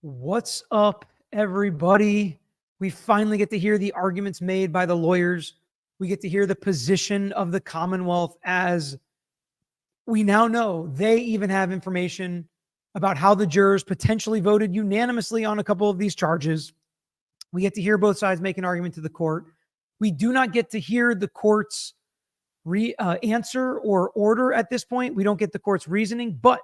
What's up, everybody? We finally get to hear the arguments made by the lawyers. We get to hear the position of the Commonwealth, as we now know they even have information about how the jurors potentially voted unanimously on a couple of these charges. We get to hear both sides make an argument to the court. We do not get to hear the court's answer or order at this point. We don't get the court's reasoning, but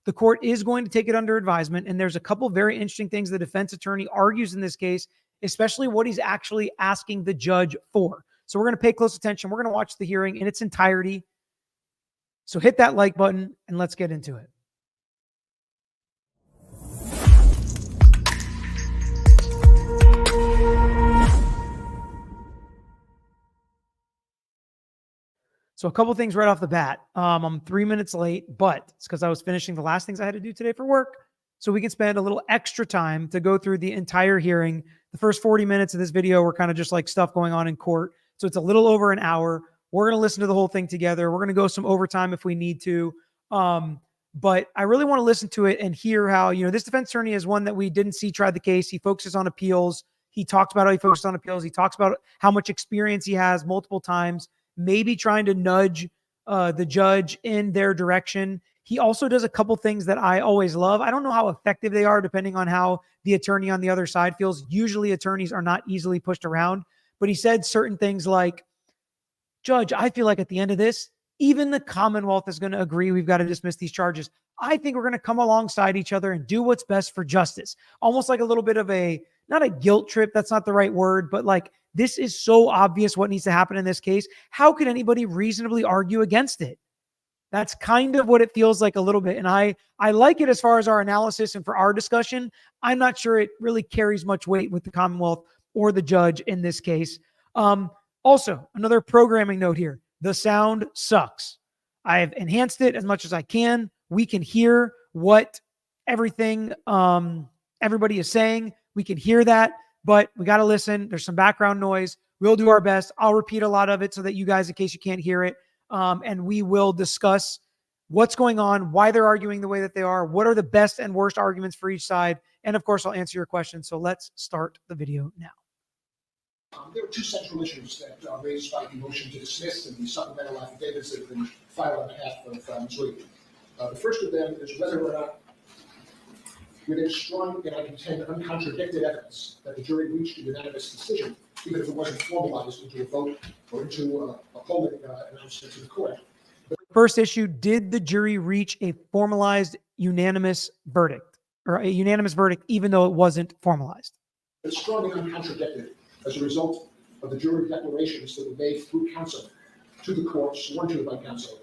the court is going to take it under advisement. And there's a couple very interesting things the defense attorney argues in this case, especially what he's actually asking the judge for. So we're going to pay close attention. We're going to watch the hearing in its entirety. So hit that like button and let's get into it. So a couple things right off the bat. I'm 3 minutes late, but it's because I was finishing the last things I had to do today for work. So we can spend a little extra time to go through the entire hearing. The first 40 minutes of this video were kind of just like stuff going on in court. So it's a little over an hour. We're going to listen to the whole thing together. We're going to go some overtime if we need to. But I really want to listen to it and hear how, this defense attorney is one that we didn't see tried the case. He focuses on appeals. He talks about how he focused on appeals. He talks about how much experience he has multiple times, maybe trying to nudge the judge in their direction. He also does a couple things that I always love. I don't know how effective they are depending on how the attorney on the other side feels. Usually attorneys are not easily pushed around, but he said certain things like, "Judge, I feel like at the end of this, even the Commonwealth is going to agree we've got to dismiss these charges. I think we're going to come alongside each other and do what's best for justice." Almost like a little bit of not a guilt trip, that's not the right word, but like, this is so obvious what needs to happen in this case. How could anybody reasonably argue against it? That's kind of what it feels like a little bit. And I like it as far as our analysis and for our discussion. I'm not sure it really carries much weight with the Commonwealth or the judge in this case. Also, another programming note here. The sound sucks. I've enhanced it as much as I can. We can hear what everything everybody is saying. We can hear that, but we got to listen. There's some background noise. We'll do our best. I'll repeat a lot of it so that you guys, in case you can't hear it, and we will discuss what's going on, why they're arguing the way that they are, what are the best and worst arguments for each side, and of course, I'll answer your questions. So let's start the video now. There are two central issues that are raised by the motion to dismiss and the supplemental affidavits that have been filed on behalf of Ms. Reed. The first of them is whether or not there is strong and I contend uncontradicted evidence that the jury reached a unanimous decision, even if it wasn't formalized into a vote or into a polling announcement to the court. First issue, did the jury reach a formalized unanimous verdict, or a unanimous verdict even though it wasn't formalized? It's strong and uncontradicted as a result of the jury declarations that were made through counsel to the court, sworn to by counsel,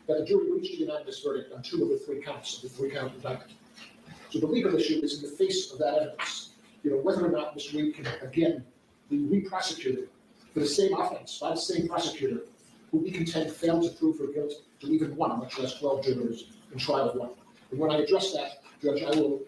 that the jury reached a unanimous verdict on 2 of the 3 counts of the 3-count indictment. So the legal issue is in the face of that evidence, whether or not Ms. Reed can again be re-prosecuted for the same offense by the same prosecutor who we contend failed to prove her guilt to even 1, much less 12 jurors in trial of 1. And when I address that, Judge, I will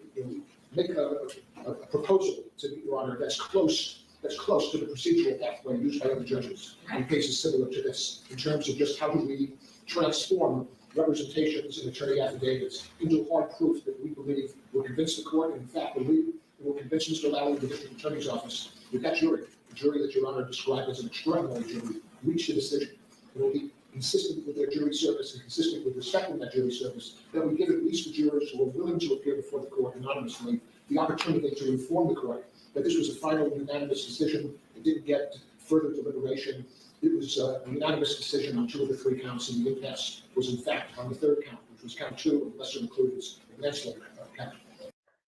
make a proposal to Your Honor that's close to the procedural pathway used by other judges in cases similar to this, in terms of just how do we transform representations and attorney affidavits into hard proof that we believe will convince the court, and in fact believe it will convince Mr. Lally of the district attorney's office that that jury, the jury that Your Honor described as an extraordinary jury, reached a decision. It will be consistent with their jury service and consistent with respecting that jury service, that we give at least the jurors who are willing to appear before the court anonymously the opportunity to inform the court that this was a final unanimous decision. It didn't get further deliberation. It was a unanimous decision on 2 of the 3 counts, and the impasse was in fact on the 3rd count, which was count 2, and lesser included manslaughter count.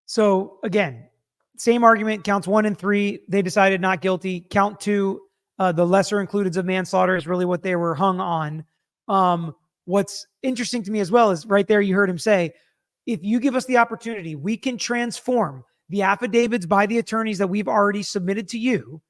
So again, same argument, counts 1 and 3, they decided not guilty. Count 2, the lesser included of manslaughter is really what they were hung on. What's interesting to me as well is right there, you heard him say, if you give us the opportunity, we can transform the affidavits by the attorneys that we've already submitted to you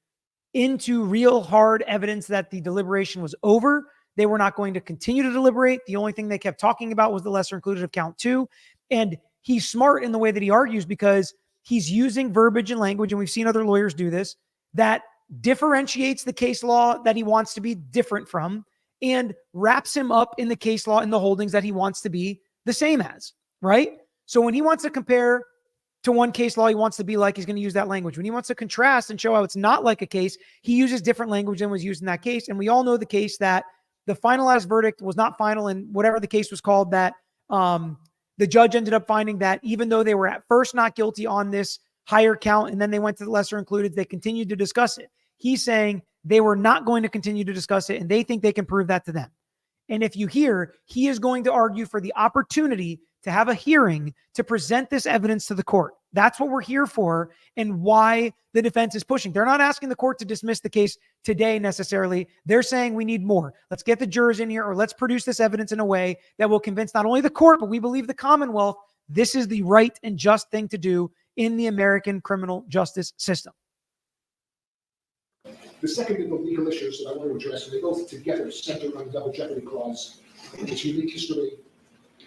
into real hard evidence that the deliberation was over. They were not going to continue to deliberate. The only thing they kept talking about was the lesser included of count 2. And he's smart in the way that he argues because he's using verbiage and language, and we've seen other lawyers do this, that differentiates the case law that he wants to be different from and wraps him up in the case law and the holdings that he wants to be the same as, right? So when he wants to compare to one case law he wants to be like, he's going to use that language. When he wants to contrast and show how it's not like a case, he uses different language than was used in that case. And we all know the case that the finalized verdict was not final, and whatever the case was called, that the judge ended up finding that even though they were at first not guilty on this higher count, and then they went to the lesser included, they continued to discuss it. He's saying they were not going to continue to discuss it, and they think they can prove that to them. And if you hear, he is going to argue for the opportunity to have a hearing to present this evidence to the court. That's what we're here for, and why the defense is pushing. They're not asking the court to dismiss the case today necessarily. They're saying we need more. Let's get the jurors in here, or let's produce this evidence in a way that will convince not only the court, but we believe the Commonwealth this is the right and just thing to do in the American criminal justice system. The second of the legal issues that I want to address, and they both together center on the double jeopardy clause, its unique history,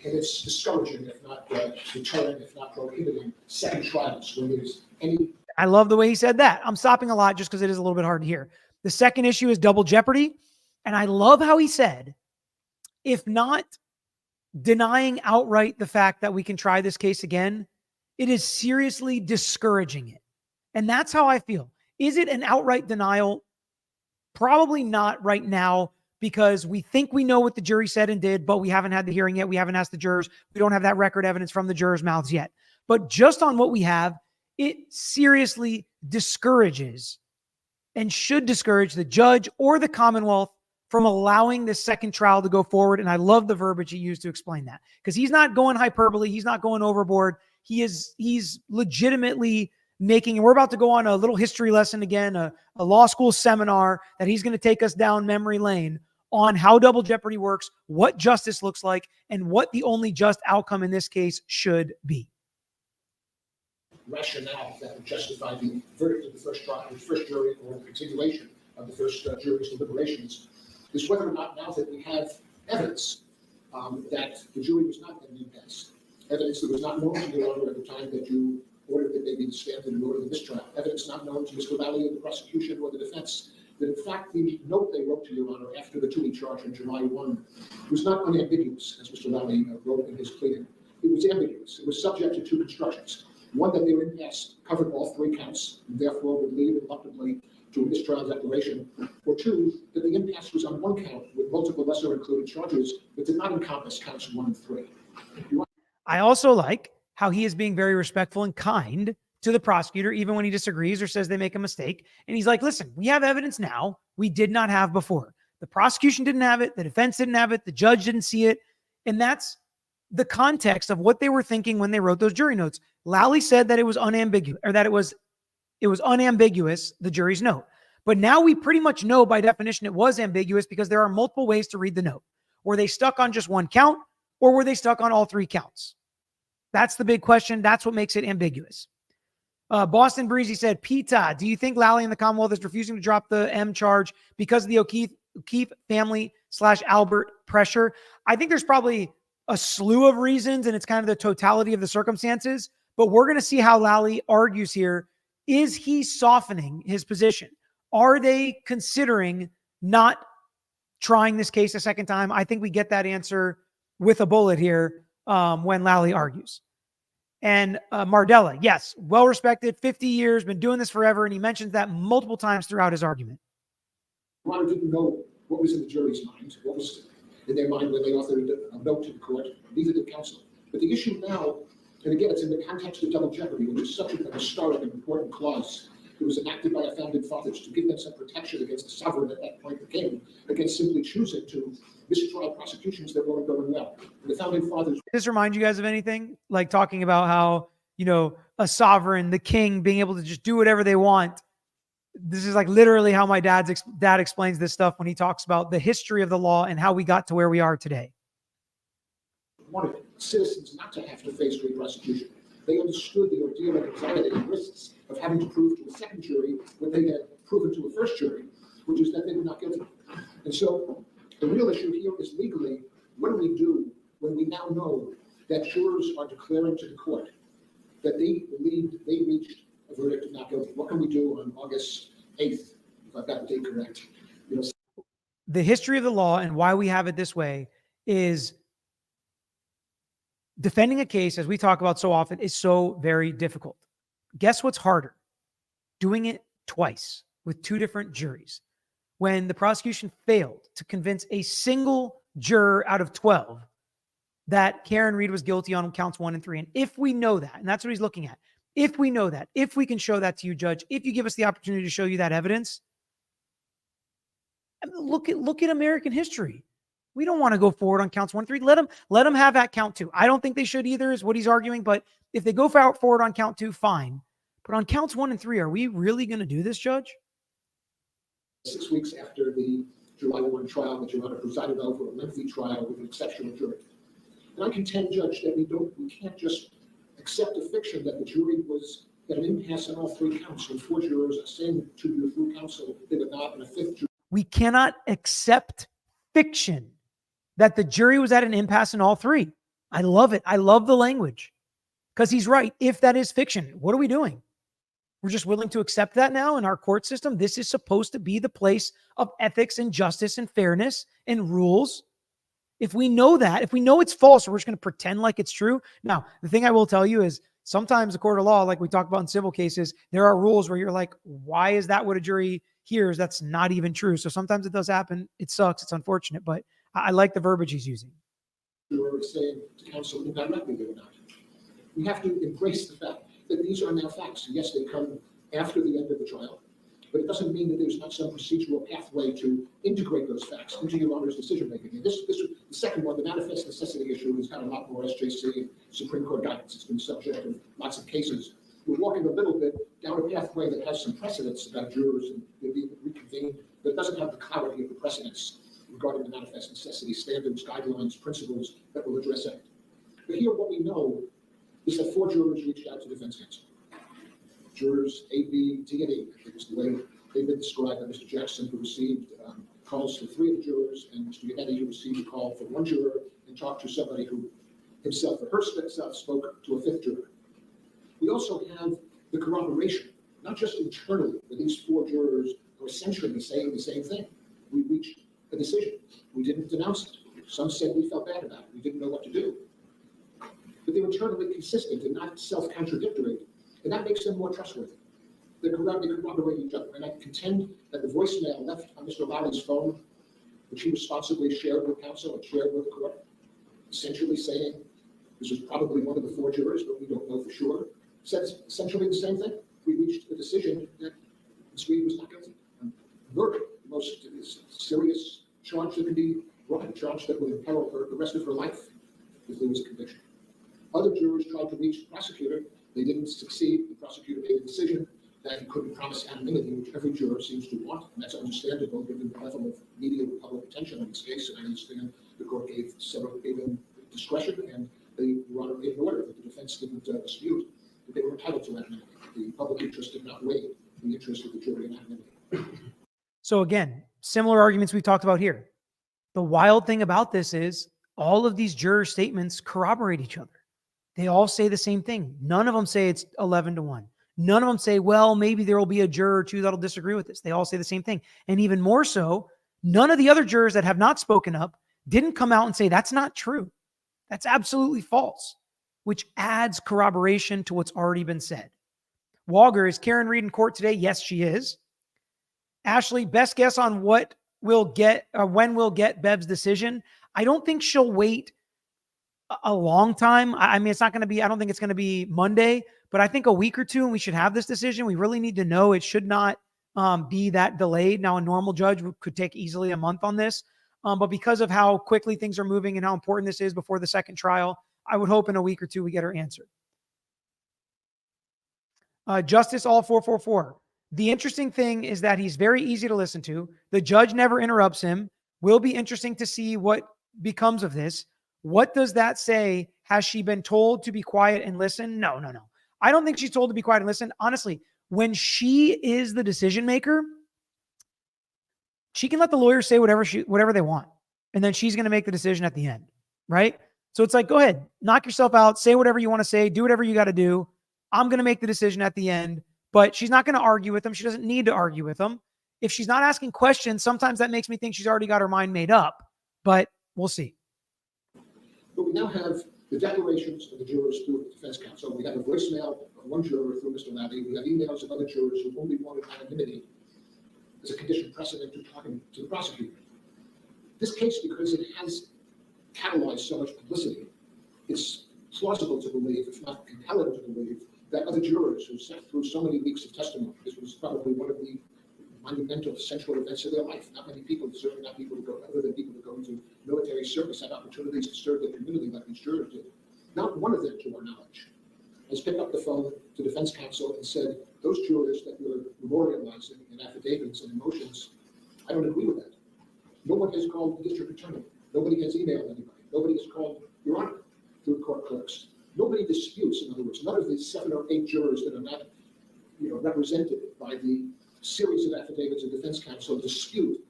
and it's discouraging, if not deterring, if not prohibiting second trials when there's any. I love the way he said that. I'm stopping a lot just because it is a little bit hard to hear. The second issue is double jeopardy. And I love how he said, if not denying outright the fact that we can try this case again, it is seriously discouraging it. And that's how I feel. Is it an outright denial? Probably not right now, because we think we know what the jury said and did, but we haven't had the hearing yet. We haven't asked the jurors. We don't have that record evidence from the jurors' mouths yet. But just on what we have, it seriously discourages and should discourage the judge or the Commonwealth from allowing this second trial to go forward. And I love the verbiage he used to explain that, because he's not going hyperbole. He's not going overboard. He's legitimately making, and we're about to go on a little history lesson again, a law school seminar that he's going to take us down memory lane on how double jeopardy works, what justice looks like, and what the only just outcome in this case should be. Rationale that would justify the verdict of the first trial, the first jury, or the continuation of the first jury's deliberations is whether or not, now that we have evidence that the jury was not going to be passed, evidence that was not known to Your Honor at the time that you ordered that they be disbanded in order of the mistrial, evidence not known to Mr. Lally or the prosecution or the defense, that in fact the note they wrote to Your Honor after the two-week charge on July 1 was not unambiguous, as Mr. Lally wrote in his pleading. It was ambiguous. It was subject to two constructions. One, that their impasse covered all three counts, and therefore would lead reluctantly to a mistrial declaration. Or two, that the impasse was on one count with multiple lesser included charges, but did not encompass counts 1 and 3. I also like how he is being very respectful and kind to the prosecutor, even when he disagrees or says they make a mistake. And he's like, listen, we have evidence now we did not have before. The prosecution didn't have it. The defense didn't have it. The judge didn't see it. And that's the context of what they were thinking when they wrote those jury notes. Lally said that it was unambiguous, or that it was unambiguous, the jury's note. But now we pretty much know by definition it was ambiguous, because there are multiple ways to read the note. Were they stuck on just one count, or were they stuck on all three counts? That's the big question. That's what makes it ambiguous. Boston Breezy said, Pita, do you think Lally and the Commonwealth is refusing to drop the M charge because of the O'Keefe family / Albert pressure? I think there's probably a slew of reasons, and it's kind of the totality of the circumstances. But we're going to see how Lally argues here. Is he softening his position? Are they considering not trying this case a second time? I think we get that answer with a bullet here when Lally argues. And Mardella, yes, well-respected, 50 years, been doing this forever, and he mentions that multiple times throughout his argument. Your Honor didn't know what was in the jury's mind, what was in their mind when they authored a note to the court, neither did counsel. But the issue now, and again, it's in the context of double jeopardy, which is such a historic and important clause. It was enacted by our founding fathers to give them some protection against the sovereign at that point, the king, against simply choosing to mistrial prosecutions that weren't going well. And the founding fathers. Does this remind you guys of anything? Like talking about how, a sovereign, the king, being able to just do whatever they want. This is like literally how my dad explains this stuff when he talks about the history of the law and how we got to where we are today. Wanted citizens not to have to face re-prosecution. They understood the ordeal of anxiety and risks of having to prove to a second jury what they had proven to a first jury, which is that they were not guilty. And so the real issue here is legally, what do we do when we now know that jurors are declaring to the court that they believe they reached a verdict of not guilty? What can we do on August 8th, if I've got the date correct? The history of the law and why we have it this way is defending a case, as we talk about so often, is so very difficult. Guess what's harder? Doing it twice with two different juries. When the prosecution failed to convince a single juror out of 12 that Karen Reed was guilty on counts 1 and 3. And if we know that, and that's what he's looking at, if we know that, if we can show that to you, Judge, if you give us the opportunity to show you that evidence, look at American history. We don't want to go forward on counts 1 and 3. Let them have that count 2. I don't think they should either, is what he's arguing. But if they go forward on count 2, fine. But on counts 1 and 3, are we really going to do this, Judge? 6 weeks after the July 1 trial that Your Honor presided over, a lengthy trial with an exceptional jury. And I contend, Judge, that we can't just accept a fiction that the jury was at an impasse on all 3 counts, when 4 jurors are saying to the full counsel they would not, and a 5th jury. We cannot accept fiction that the jury was at an impasse in all 3. I love it. I love the language, because he's right. If that is fiction, what are we doing? We're just willing to accept that now in our court system. This is supposed to be the place of ethics and justice and fairness and rules. If we know that, if we know it's false, we're just going to pretend like it's true. Now, the thing I will tell you is sometimes the court of law, like we talk about in civil cases, there are rules where you're like, why is that what a jury hears? That's not even true. So sometimes it does happen. It sucks. It's unfortunate, but I like the verbiage he's using. Juror saying to counsel indirectly they were not. We have to embrace the fact that these are now facts. Yes, they come after the end of the trial, but it doesn't mean that there's not some procedural pathway to integrate those facts into Your Honor's decision-making. And the second one, the manifest necessity issue, has got a lot more SJC and Supreme Court guidance. It's been the subject of lots of cases. We're walking a little bit down a pathway that has some precedents about jurors and being reconvened, but doesn't have the clarity of the precedents regarding the manifest necessity standards, guidelines, principles that will address it. But here, what we know is that 4 jurors reached out to defense counsel. Jurors A, B, D, and E. It was the way they've been described by Mr. Jackson, who received calls for 3 of the jurors, and Mr. Yannetti, who received a call for 1 juror and talked to somebody who himself or herself spoke to a 5th juror. We also have the corroboration, not just internally, but these 4 jurors are essentially saying the same thing. We reached a decision. We didn't denounce it. Some said we felt bad about it. We didn't know what to do. But they were internally consistent and not self-contradictory, and that makes them more trustworthy. They corroborate each other. And I contend that the voicemail left on Mr. Lally's phone, which he responsibly shared with counsel and shared with the court, essentially saying this was probably one of the 4 jurors, but we don't know for sure, says essentially the same thing. We reached a decision that Ms. Reed was not guilty. Murder, the most serious charge that can be brought, a charge that would imperil the rest of her life if there was a conviction. Other jurors tried to reach the prosecutor. They didn't succeed. The prosecutor made a decision that he couldn't promise anonymity, which every juror seems to want, and that's understandable given the level of media and public attention on this case. And I understand the court gave them discretion, and they made an order that the defense didn't dispute that they were entitled to anonymity. The public interest did not weigh the interest of the jury in anonymity. So again, similar arguments we talked about here. The wild thing about this is all of these juror statements corroborate each other. They all say the same thing. None of them say it's 11-1. None of them say, well, maybe there will be a juror or 2 that'll disagree with this. They all say the same thing. And even more so, none of the other jurors that have not spoken up didn't come out and say, that's not true. That's absolutely false, which adds corroboration to what's already been said. Walger, is Karen Reed in court today? Yes, she is. Ashley, best guess on when we'll get Bev's decision. I don't think she'll wait a long time. I mean, it's not going to be, I don't think it's going to be Monday, but I think a week or 2 and we should have this decision. We really need to know. It should not be that delayed. Now, a normal judge could take easily a month on this, but because of how quickly things are moving and how important this is before the second trial, I would hope in a week or 2 we get her answer. Justice all 444. The interesting thing is that he's very easy to listen to. The judge never interrupts him. Will be interesting to see what becomes of this. What does that say? Has she been told to be quiet and listen? No. I don't think she's told to be quiet and listen. Honestly, when she is the decision maker, she can let the lawyers say whatever they want. And then she's going to make the decision at the end, right? So it's like, go ahead, knock yourself out, say whatever you want to say, do whatever you got to do. I'm going to make the decision at the end, but she's not going to argue with them. She doesn't need to argue with them. If she's not asking questions, sometimes that makes me think she's already got her mind made up, but we'll see. But we now have the declarations of the jurors through the defense counsel. We have a voicemail of one juror through Mr. Lally. We have emails of other jurors who only wanted anonymity as a condition precedent to talking to the prosecutor. This case, because it has catalyzed so much publicity, it's plausible to believe, if not compelling to believe, that other jurors who sat through so many weeks of testimony, this was probably one of the monumental central events of their life. Not many people, certainly not people who go, other than people who go into military service, have opportunities to serve their community like these jurors did. Not one of them, to our knowledge, has picked up the phone to defense counsel and said, those jurors that you're memorializing in affidavits and emotions, I don't agree with that. No one has called the district attorney. Nobody has emailed anybody. Nobody has called Your Honor through court clerks. Nobody disputes, in other words, none of the 7 or 8 jurors that are not, represented by the series of affidavits of defense counsel dispute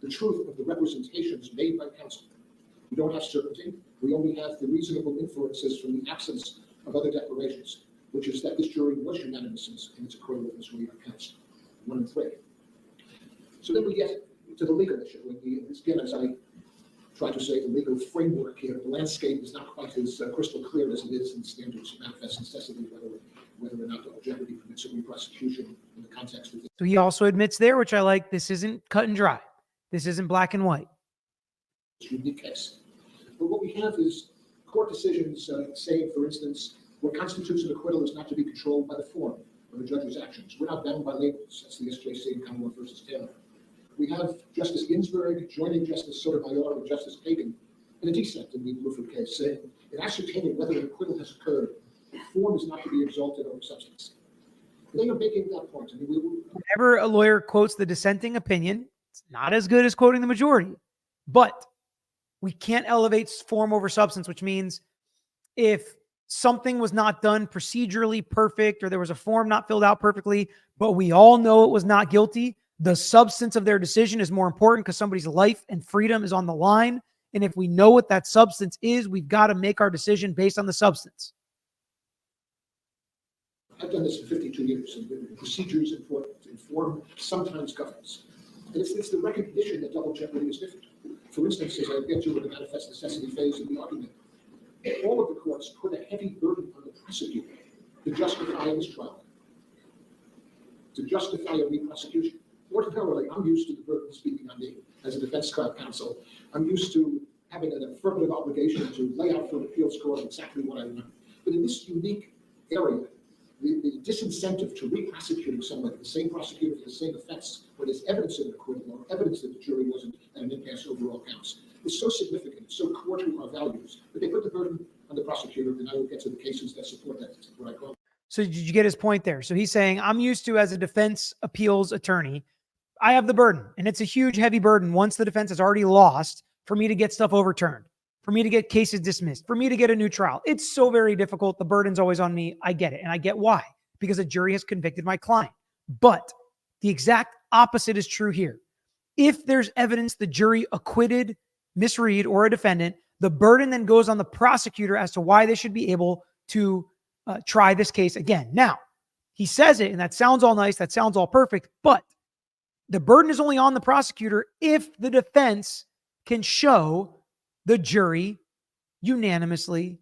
the truth of the representations made by counsel. We don't have certainty. We only have the reasonable inferences from the absence of other declarations, which is that this jury was unanimous in its acquittal of Ms. Reed on counts 1 and 3. So then we get to the legal issue. Again, as I try to say, the legal framework here, the landscape is not quite as crystal clear as it is in standards of manifest necessity, whether or not double jeopardy permits a re-prosecution in the context of this. So he also admits there, which I like, this isn't cut and dry. This isn't black and white. Unique case. But what we have is court decisions saying, for instance, what constitutes an acquittal is not to be controlled by the form of the judge's actions. We're not bound by labels. That's the SJC in Commonwealth versus Taylor. We have Justice Ginsburg joining Justice Sotomayor and Justice Kagan in a dissent in the Bluford case, saying, in ascertaining whether an acquittal has occurred, form is not to be exalted over substance. And they are making that point. Whenever a lawyer quotes the dissenting opinion, it's not as good as quoting the majority. But we can't elevate form over substance, which means if something was not done procedurally perfect or there was a form not filled out perfectly, but we all know it was not guilty, the substance of their decision is more important because somebody's life and freedom is on the line. And if we know what that substance is, we've got to make our decision based on the substance. I've done this for 52 years, and procedures inform sometimes governs. And it's the recognition that double jeopardy is different. For instance, as I get to in the manifest necessity phase of the argument, all of the courts put a heavy burden on the prosecutor to justify his trial, to justify a re-prosecution. Ordinarily, I'm used to the burden speaking on me as a defense counsel. I'm used to having an affirmative obligation to lay out for an appeals court exactly what I want. But in this unique area, the disincentive to re-prosecuting somebody, the same prosecutor for the same offense, when there's evidence of an acquittal or evidence that the jury wasn't at an impasse over all counts, is so significant, it's so core to our values, that they put the burden on the prosecutor, and I will get to the cases that support that, what I call. So did you get his point there? So he's saying, I'm used to, as a defense appeals attorney, I have the burden, and it's a huge, heavy burden once the defense has already lost for me to get stuff overturned, for me to get cases dismissed, for me to get a new trial. It's so very difficult. The burden's always on me. I get it. And I get why, because a jury has convicted my client. But the exact opposite is true here. If there's evidence the jury acquitted Miss Reed or a defendant, the burden then goes on the prosecutor as to why they should be able to try this case again. Now, he says it, and that sounds all nice. That sounds all perfect. But the burden is only on the prosecutor if the defense can show the jury unanimously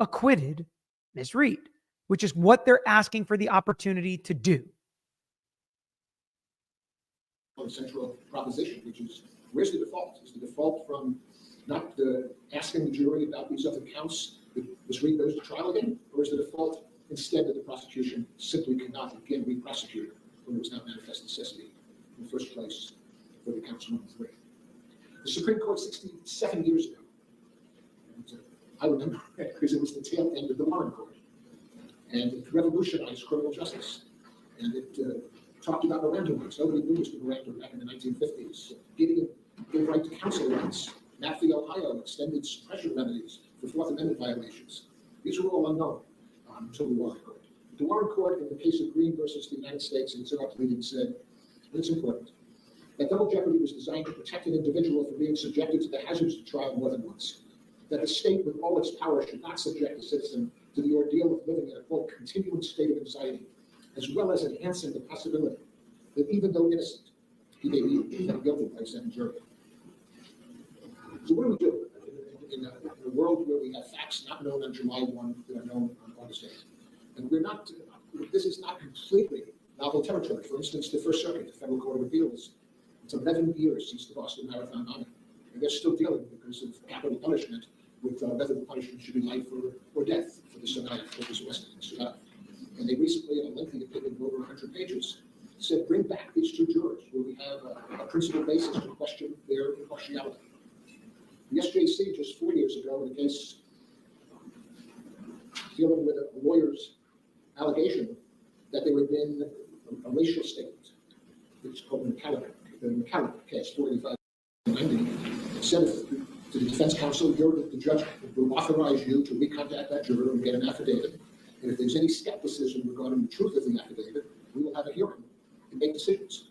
acquitted Ms. Reed, which is what they're asking for the opportunity to do. The central proposition, which is, where's the default? Is the default from not asking the jury about these other counts that Ms. Reed goes to trial again? Or is the default instead that the prosecution simply cannot again re-prosecute when it was not manifest necessity in the first place for the counts 1 and 3? The Supreme Court 67 years ago, and I remember it because it was the tail end of the Warren Court, and it revolutionized criminal justice, and it talked about Miranda rights. Nobody knew Mr. Miranda back in the 1950s. Giving right to counsel rights. Matthew, Ohio extended suppression remedies for Fourth Amendment violations. These were all unknown until the Warren Court. The Warren Court, in the case of Green versus the United States, in its opinion, said, and it's important, that double jeopardy was designed to protect an individual from being subjected to the hazards of trial more than once. That the state, with all its power, should not subject a citizen to the ordeal of living in a quote continuing state of anxiety, as well as enhancing the possibility that even though innocent, he may be found guilty by a second jury. So what do we do in a world where we have facts not known on July 1 that are known on August 8. And this is not completely novel territory. For instance, the First Circuit, the Federal Court of Appeals, it's 11 years since the Boston Marathon bombing. And they're still dealing because of capital punishment with whether the punishment should be life or death for the Sonata versus Weston. And they recently, in a lengthy opinion of over 100 pages, said, bring back these two jurors where we have a principal basis to question their impartiality. The SJC just 4 years ago, in a case dealing with a lawyer's allegation that there had been a racial statement, it's called the McCallum case, 485-90, said to the defense counsel, the judge will authorize you to recontact that juror and get an affidavit. And if there's any skepticism regarding the truth of the affidavit, we will have a hearing and make decisions.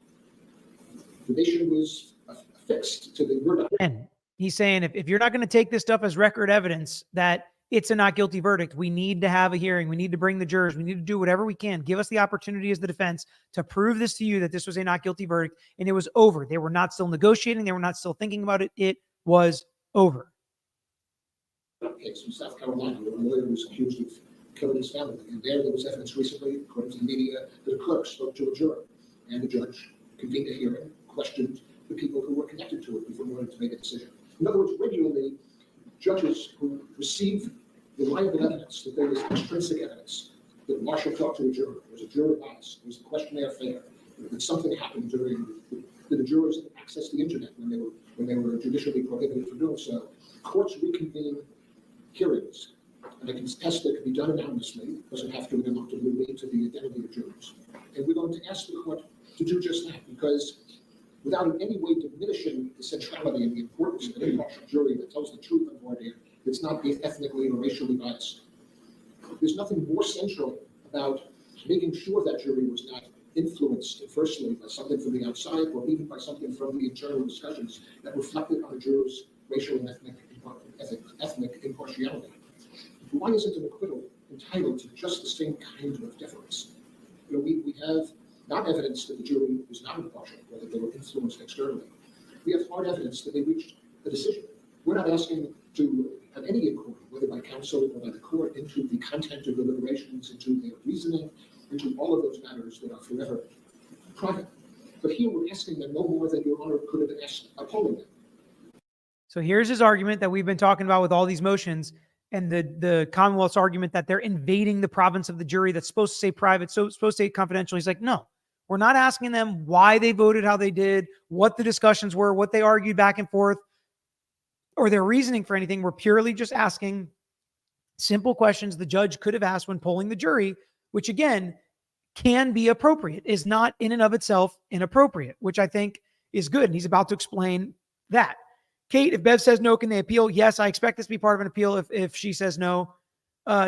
The nation was affixed to the verdict. And he's saying if you're not going to take this stuff as record evidence that it's a not guilty verdict, we need to have a hearing. We need to bring the jurors. We need to do whatever we can. Give us the opportunity as the defense to prove this to you that this was a not guilty verdict. And it was over. They were not still negotiating. They were not still thinking about it. It was over. Case from South Carolina where a lawyer was accused of killing his family. And there was evidence recently, according to the media, that a clerk spoke to a juror. And the judge convened a hearing, questioned the people who were connected to it before wanting to make a decision. In other words, regularly, judges who receive reliable evidence that there was extrinsic evidence that Marshall talked to a juror, there was a juror bias, there was a questionnaire fair, that something happened during that the jurors accessed the internet when they were judicially prohibited from doing so. Courts reconvene hearings, and a test that can be done anonymously doesn't have to ineluctably lead to the identity of jurors. And we're going to ask the court to do just that, because without in any way diminishing the centrality and the importance of an impartial jury that tells the truth on voir dire, that's not ethnically or racially biased. There's nothing more central about making sure that jury was not influenced, firstly, by something from the outside, or even by something from the internal discussions that reflected on a juror's racial and ethnic impartiality. Why isn't an acquittal entitled to just the same kind of deference? We have not evidence that the jury was not impartial, or that they were influenced externally. We have hard evidence that they reached a decision. We're not asking to have any inquiry, whether by counsel or by the court, into the content of the deliberations, into their reasoning, into all of those matters that are forever private. But here we're asking them no more than Your Honor could have asked upholding them. So here's his argument that we've been talking about with all these motions, and the Commonwealth's argument that they're invading the province of the jury that's supposed to say private, so it's supposed to say confidential. He's like, no, we're not asking them why they voted how they did, what the discussions were, what they argued back and forth, or their reasoning for anything. We're purely just asking simple questions the judge could have asked when polling the jury, which again can be appropriate, is not in and of itself inappropriate, which I think is good. And he's about to explain that. Kate, if Bev says no, can they appeal? Yes, I expect this to be part of an appeal if she says no.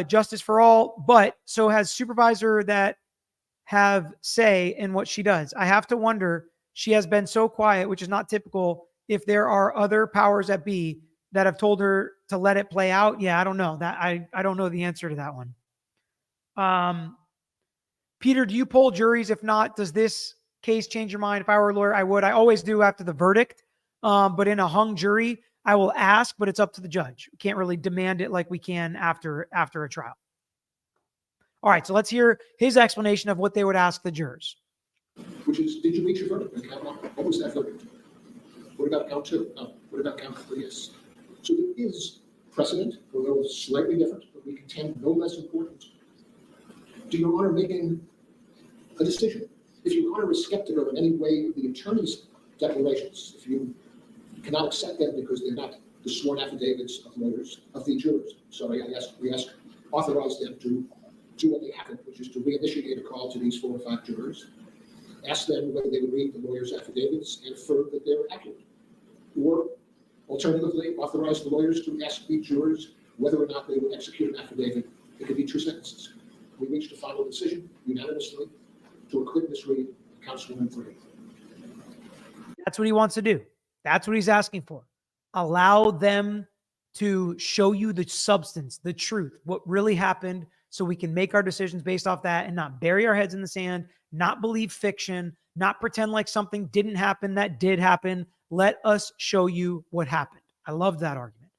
Justice for all, but so has supervisor that have say in what she does. I have to wonder, she has been so quiet, which is not typical, if there are other powers that be that have told her to let it play out. Yeah, I don't know. That I don't know the answer to that one. Peter, do you poll juries? If not, does this case change your mind? If I were a lawyer, I would. I always do after the verdict. But in a hung jury, I will ask, but it's up to the judge. We can't really demand it like we can after a trial. All right, so let's hear his explanation of what they would ask the jurors. Which is, did you reach your verdict on count one? What was that verdict? What about count two? No. What about count three? Yes. So there is precedent, although slightly different, but we contend no less important. Do Your Honor making a decision? If Your Honor is skeptical in any way of the attorney's declarations, if you cannot accept them because they're not the sworn affidavits of lawyers, of the jurors. Sorry, we authorize them to do what they haven't, which is to reinitiate a call to these 4 or 5 jurors, ask them whether they would read the lawyers' affidavits and affirm that they're accurate. Or, alternatively, authorize the lawyers to ask the jurors whether or not they would execute an affidavit. It could be 2 sentences. We reached a final decision unanimously to acquit Ms. Reed, counts 1 and 3. That's what he wants to do. That's what he's asking for. Allow them to show you the substance, the truth, what really happened, so we can make our decisions based off that and not bury our heads in the sand, not believe fiction, not pretend like something didn't happen that did happen. Let us show you what happened. I love that argument.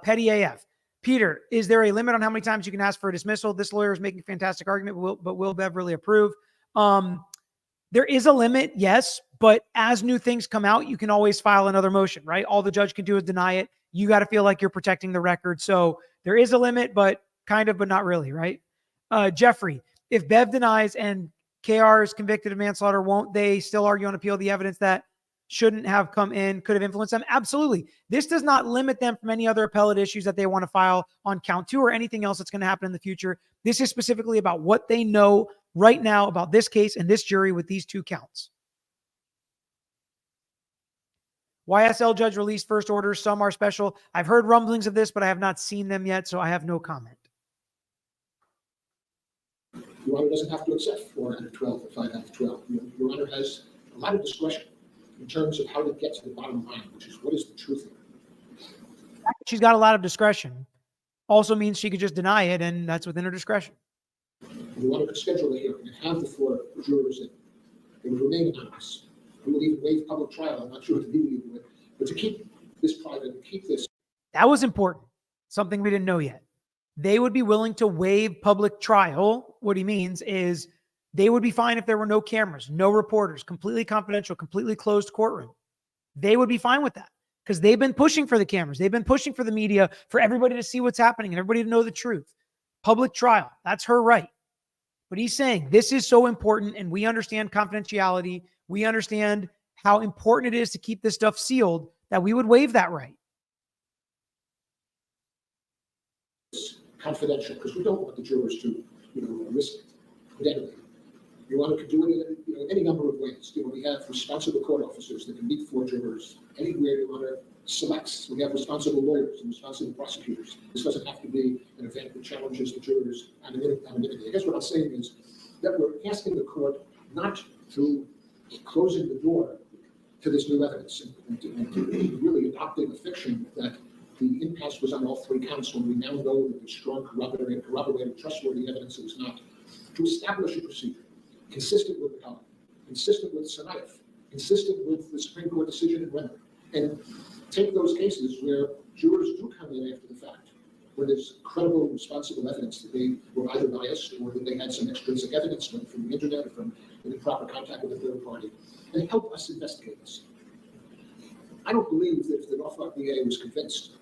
Petty AF. Peter, is there a limit on how many times you can ask for a dismissal? This lawyer is making a fantastic argument, but will Bev really approve? There is a limit, yes, but as new things come out, you can always file another motion, right? All the judge can do is deny it. You got to feel like you're protecting the record. So there is a limit, but kind of, but not really, right? Jeffrey, if Bev denies and KR is convicted of manslaughter, won't they still argue on appeal the evidence that shouldn't have come in could have influenced them? Absolutely. This does not limit them from any other appellate issues that they want to file on count 2 or anything else that's going to happen in the future. This is specifically about what they know right now about this case and this jury with these 2 counts. YSL judge released first orders. Some are special. I've heard rumblings of this, but I have not seen them yet, so I have no comment. Your Honor doesn't have to accept 4 out of 12 or 5 out of 12. Your Honor has a lot of discretion in terms of how to get to the bottom line, which is what is the truth here. She's got a lot of discretion. Also means she could just deny it, and that's within her discretion. Your Honor could schedule a hearing and have the 4 jurors in. They would remain anonymous. We would even waive public trial. I'm not sure if the media would, but to keep this private, to keep this. That was important. Something we didn't know yet. They would be willing to waive public trial. What he means is they would be fine if there were no cameras, no reporters, completely confidential, completely closed courtroom. They would be fine with that because they've been pushing for the cameras. They've been pushing for the media, for everybody to see what's happening and everybody to know the truth. Public trial, that's her right. But he's saying this is so important and we understand confidentiality. We understand how important it is to keep this stuff sealed that we would waive that right. Confidential, because we don't want the jurors to, risk identity. Your Honor could do it in any number of ways. We have responsible court officers that can meet 4 jurors anywhere Your Honor selects. We have responsible lawyers and responsible prosecutors. This doesn't have to be an event that challenges the jurors' anonymity. I guess what I'm saying is that we're asking the court not to closing the door to this new evidence and really adopting a fiction that the impasse was on all 3 counts when we now know that there's strong corroborated, trustworthy evidence it was not. To establish a procedure consistent with the Cont, consistent with Sanaif, consistent with the Supreme Court decision in Renner, and take those cases where jurors do come in after the fact, where there's credible, responsible evidence that they were either biased or that they had some extrinsic evidence from the internet or from improper contact with a third party, and help us investigate this. I don't believe that if the Norfolk DA was convinced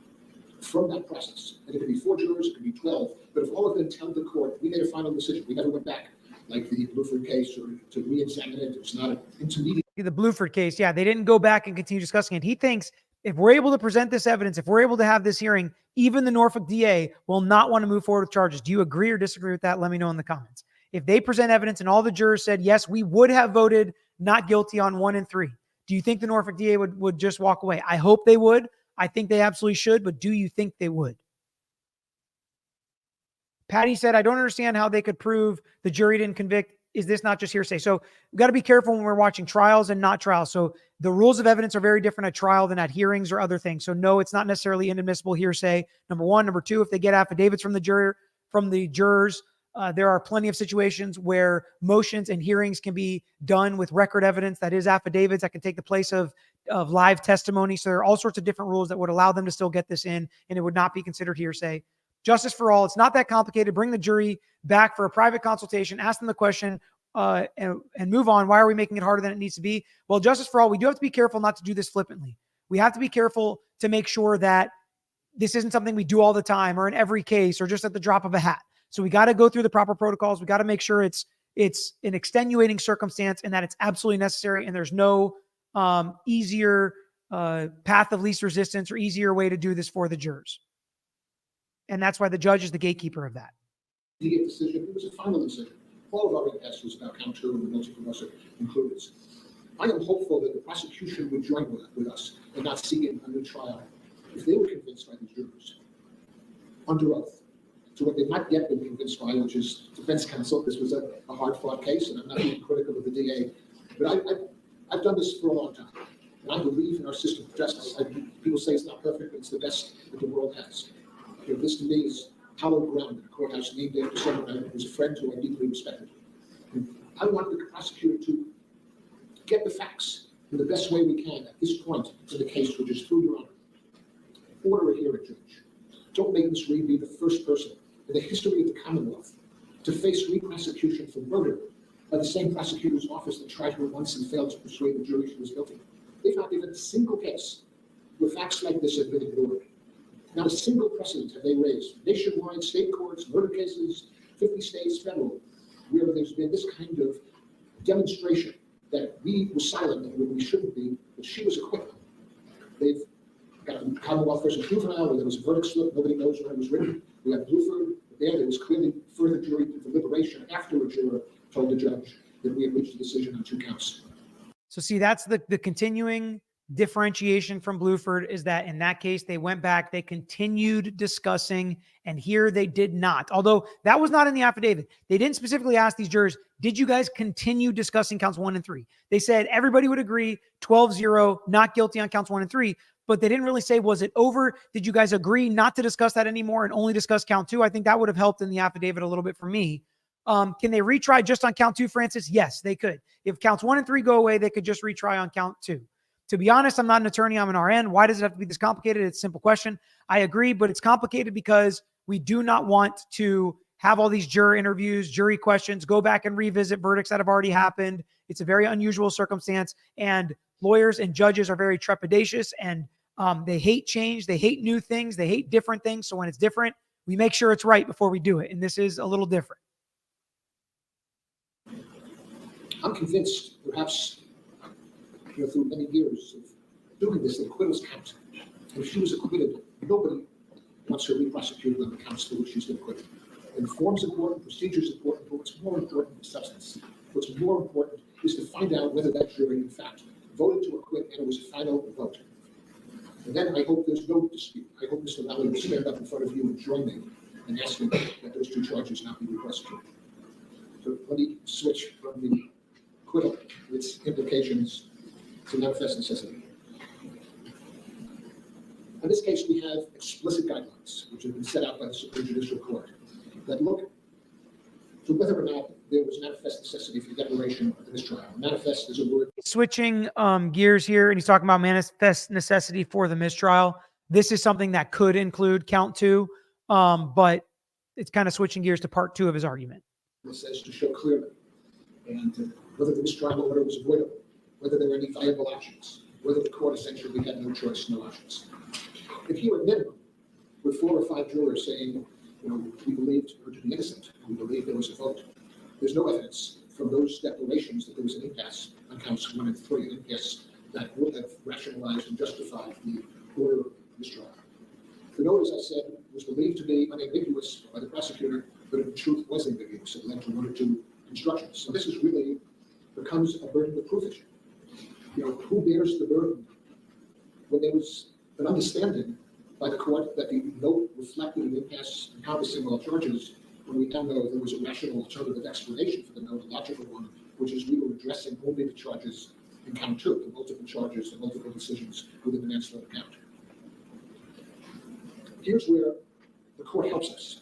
from that process, and it could be 4 jurors, it could be 12, but if all of them tell the court, we made a final decision, we never went back, like the Bluford case, or to re-examine it, it's not an intermediate. The Bluford case, yeah, they didn't go back and continue discussing it. He thinks if we're able to present this evidence, if we're able to have this hearing, even the Norfolk DA will not want to move forward with charges. Do you agree or disagree with that? Let me know in the comments. If they present evidence and all the jurors said, yes, we would have voted not guilty on 1 and 3, do you think the Norfolk DA would just walk away? I hope they would. I think they absolutely should, but do you think they would? Patty said, I don't understand how they could prove the jury didn't convict. Is this not just hearsay? So we've got to be careful when we're watching trials and not trials. So the rules of evidence are very different at trial than at hearings or other things. So no, it's not necessarily inadmissible hearsay. Number 1. Number 2, if they get affidavits from the jurors, there are plenty of situations where motions and hearings can be done with record evidence that is affidavits that can take the place of live testimony. So there are all sorts of different rules that would allow them to still get this in, and it would not be considered hearsay. Justice for all. It's not that complicated. Bring the jury back for a private consultation, ask them the question, and move on. Why are we making it harder than it needs to be? Well, justice for all, we do have to be careful not to do this flippantly. We have to be careful to make sure that this isn't something we do all the time or in every case or just at the drop of a hat. So we got to go through the proper protocols. We got to make sure it's an extenuating circumstance and that it's absolutely necessary and there's no easier path of least resistance or easier way to do this for the jurors. And that's why the judge is the gatekeeper of that. The decision, it was a final decision. All of our impasse was about count 2 and the multi-professor included. I am hopeful that the prosecution would join with us and not seek a new trial if they were convinced by the jurors under oath to what they've not yet been convinced by, which is defense counsel. This was a hard-fought case, and I'm not being critical of the DA, but I've done this for a long time, and I believe in our system of justice. People say it's not perfect, but it's the best that the world has. This to me is hallowed ground in a courthouse named after someone who's a friend who I deeply respected. And I want the prosecutor to get the facts in the best way we can at this point in the case, which is through Your Honor. order a hearing, Judge. Don't make Ms. Reed be the first person in the history of the Commonwealth to face re-prosecution for murder by the same prosecutor's office that tried her once and failed to persuade the jury she was guilty. They've not given a single case where facts like this have been ignored. Not a single precedent have they raised. Nationwide, state courts, murder cases, 50 states, federal, where there's been this kind of demonstration that we were silent when we shouldn't be, but she was acquitted. They've got a Commonwealth versus Juvenile, where there was a verdict slip, nobody knows when it was written. We have Bluford, there was clearly further jury deliberation after a juror told the judge that we had reached a decision on 2 counts. So see, that's the continuing differentiation from Bluford, is that in that case, they went back, they continued discussing, and here they did not. Although that was not in the affidavit. They didn't specifically ask these jurors, did you guys continue discussing counts 1 and 3? They said everybody would agree 12-0, not guilty on counts 1 and 3, but they didn't really say, was it over? Did you guys agree not to discuss that anymore and only discuss count 2? I think that would have helped in the affidavit a little bit for me. Can they retry just on count 2, Francis? Yes, they could. If counts 1 and 3 go away, they could just retry on count 2. To be honest, I'm not an attorney, I'm an RN. Why does it have to be this complicated? It's a simple question. I agree, but it's complicated because we do not want to have all these juror interviews, jury questions, go back and revisit verdicts that have already happened. It's a very unusual circumstance, and lawyers and judges are very trepidatious, and they hate change. They hate new things. They hate different things. So when it's different, we make sure it's right before we do it. And this is a little different. I'm convinced, perhaps, through many years of doing this, that acquittals count. And if she was acquitted, nobody wants her re-prosecuted on the counts for which she's been acquitted. And form's important, procedure's important, but what's more important is substance. What's more important is to find out whether that jury, in fact, voted to acquit and it was a final vote. And then I hope there's no dispute. I hope Mr. Lally will stand up in front of you and join me in asking that those 2 charges not be re-prosecuted. So let me switch from the acquittal, its implications, to manifest necessity. In this case, we have explicit guidelines, which have been set out by the Supreme Judicial Court, that look to whether or not there was manifest necessity for the declaration of the mistrial. Manifest is a word. Switching gears here, and he's talking about manifest necessity for the mistrial. This is something that could include count 2, but it's kind of switching gears to part 2 of his argument. It says to show clearly, and whether the mistrial order was avoidable, whether there were any viable options, whether the court essentially had no choice, no options. If you at minimum, with 4 or 5 jurors saying, we believed her to be innocent, we believe there was a vote, there's no evidence from those declarations that there was an impasse on counts 1 and 3, an impasse that would have rationalized and justified the order of mistrial. The note, as I said, was believed to be unambiguous by the prosecutor, but in truth was ambiguous. It led to 1 or 2 instructions. So this is really becomes a burden of proof issue. Who bears the burden when there was an understanding by the court that the note reflected an impasse encompassing all charges, when we now know there was a rational alternative explanation for the note, a logical one, which is we were addressing only the charges in count 2, the multiple charges, the multiple decisions within the manslaughter count. Here's where the court helps us.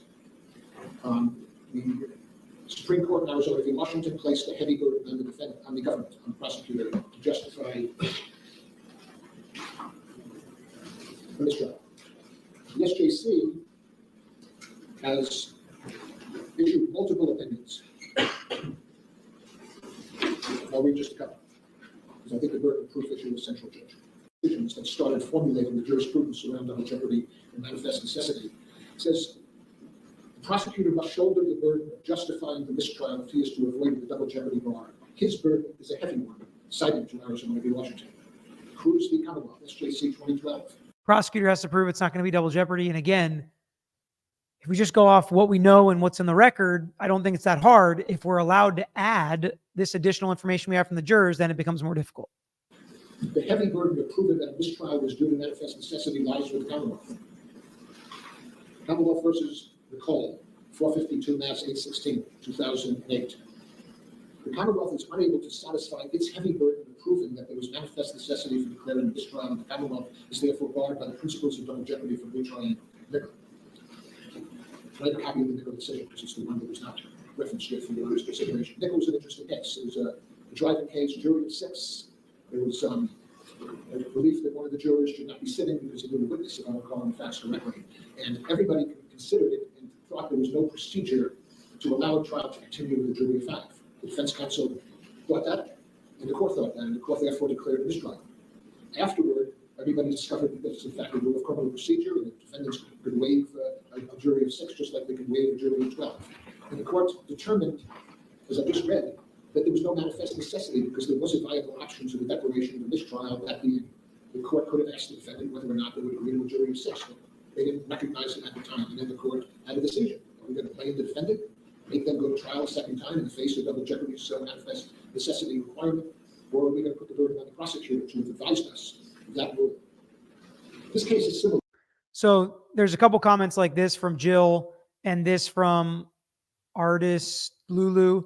The Supreme Court in Arizona v. Washington placed a heavy burden on the defendant, on the government, on the prosecutor to justify the mistrial. The SJC has issued multiple opinions. I'll read just a couple, because I think the burden of proof issue is central, Judge. Decisions that started formulating the jurisprudence around double jeopardy and manifest necessity. It says, the prosecutor must shoulder the burden of justifying the mistrial if he is to avoid the double jeopardy bar. His burden is a heavy one, cited to Arizona v. Washington. Cruz v. Commonwealth, SJC 2012. Prosecutor has to prove it's not going to be double jeopardy. And again, if we just go off what we know and what's in the record, I don't think it's that hard. If we're allowed to add this additional information we have from the jurors, then it becomes more difficult. The heavy burden of proving that a mistrial was due to manifest necessity lies with the Commonwealth. Commonwealth versus Nicole, 452 Mass 816, 2008. The Commonwealth is unable to satisfy its heavy burden of proving that there was manifest necessity for declaring a mistrial, and the Commonwealth is therefore barred by the principles of double jeopardy from retrying Nichols. I have a copy of the Nichols decision, because it's the one that was not referenced here for your honor's consideration. Nichols was an interesting case. It was a driving case, jury of 6. There was a belief that one of the jurors should not be sitting because he knew the witness, if I'm recalling the facts correctly. And everybody considered it and thought there was no procedure to allow a trial to continue with a jury of 5. The defense counsel thought that, and the court thought that, and the court therefore declared a mistrial. Afterward, everybody discovered that this is in fact a rule of criminal procedure, and the defendants could waive a jury of 6 just like they could waive a jury of 12. And the court determined, as I just read, that there was no manifest necessity because there was a viable option to the declaration of a mistrial. That being, the court could have asked the defendant whether or not they would agree to a jury of 6. But they didn't recognize it at the time, and then the court had a decision. Are we going to blame the defendant, make them go to trial a second time in the face of double jeopardy's manifest necessity requirement, or are we going to put the burden on the prosecutor to have advised us of that rule? This case is similar. So there's a couple comments like this from Jill and this from artist Lulu.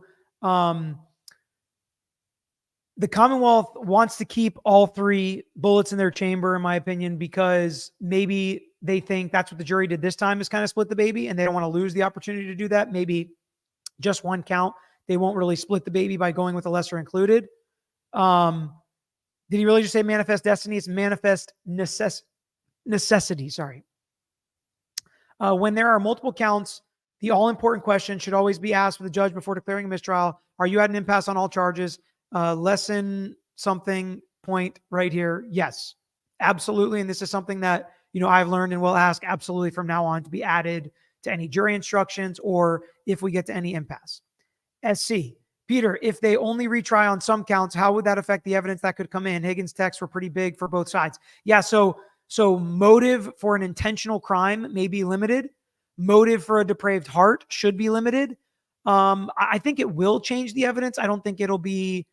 The Commonwealth wants to keep all 3 bullets in their chamber, in my opinion, because maybe they think that's what the jury did this time, is kind of split the baby, and they don't want to lose the opportunity to do that. Maybe just one count. They won't really split the baby by going with a lesser included. Did he really just say manifest destiny? It's manifest necessity. Sorry. When there are multiple counts, the all-important question should always be asked for the judge before declaring a mistrial. Are you at an impasse on all charges? Lesson something point right here. Yes, absolutely. And this is something that, I've learned and will ask absolutely from now on to be added to any jury instructions or if we get to any impasse. SC. Peter, if they only retry on some counts, how would that affect the evidence that could come in? Higgins' texts were pretty big for both sides. Yeah, so motive for an intentional crime may be limited. Motive for a depraved heart should be limited. I think it will change the evidence. I don't think it'll be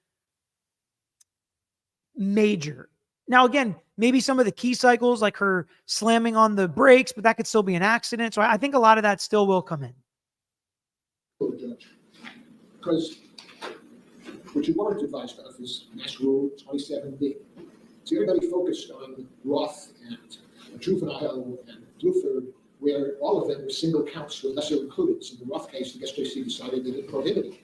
major. Now, again, maybe some of the key cycles, like her slamming on the brakes, but that could still be an accident. So I think a lot of that still will come in. Judge, because what you weren't advised of is Mass Rule 27B. So everybody focused on Roth and Juvenile and Bluford, where all of them were single counts with lesser included. So in the Roth case, the SJC decided that it prohibited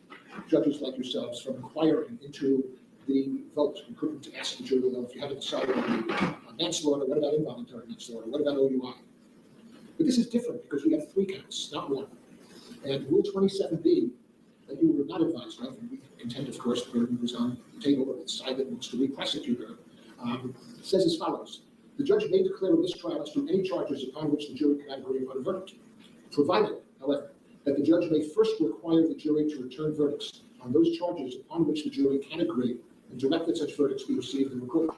judges like yourselves from inquiring into the vote. You couldn't ask the jury, well, if you haven't decided on manslaughter, what about involuntary manslaughter? What about OUI? But this is different because we have 3 counts, not 1. And Rule 27B, that you were not advised of, and we contend, of course, the burden was on the table of the side that wants to re-prosecute her, says as follows. The judge may declare a mistrial as to any charges upon which the jury cannot agree upon a verdict, provided, however, that the judge may first require the jury to return verdicts on those charges upon which the jury can agree and direct that such verdicts be received and recorded.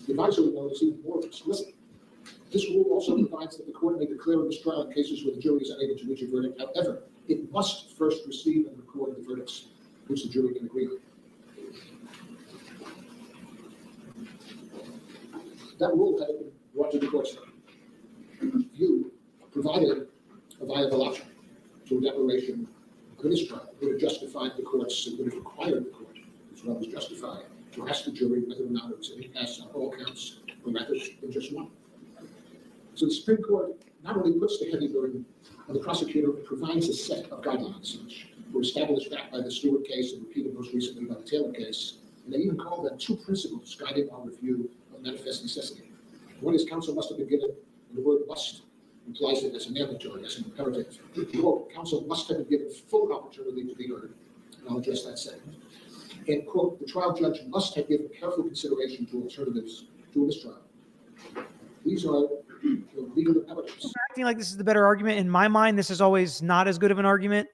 The advisory note is even more explicit. This rule also provides that the court may declare a mistrial in cases where the jury is unable to reach a verdict. However, it must first receive and record the verdicts which the jury can agree on. That rule had been brought to the court's view, provided a viable option to a declaration of a mistrial. It would have justified the courts, it would have required the court, as well as justified, to ask the jury whether or not it was an impasse on all counts, or rather than just one. So the Supreme Court not only puts the heavy burden on the prosecutor, it provides a set of guidelines, which were established back by the Stewart case and repeated most recently by the Taylor case. And they even call them 2 principles guiding our review of manifest necessity. One is counsel must have been given, and the word must implies it as a mandatory, as an imperative. Quote, counsel must have been given full opportunity to be heard, and I'll address that second. And quote, the trial judge must have given careful consideration to alternatives to a mistrial. These are legal imperatives. Acting like this is the better argument. In my mind, this is always not as good of an argument.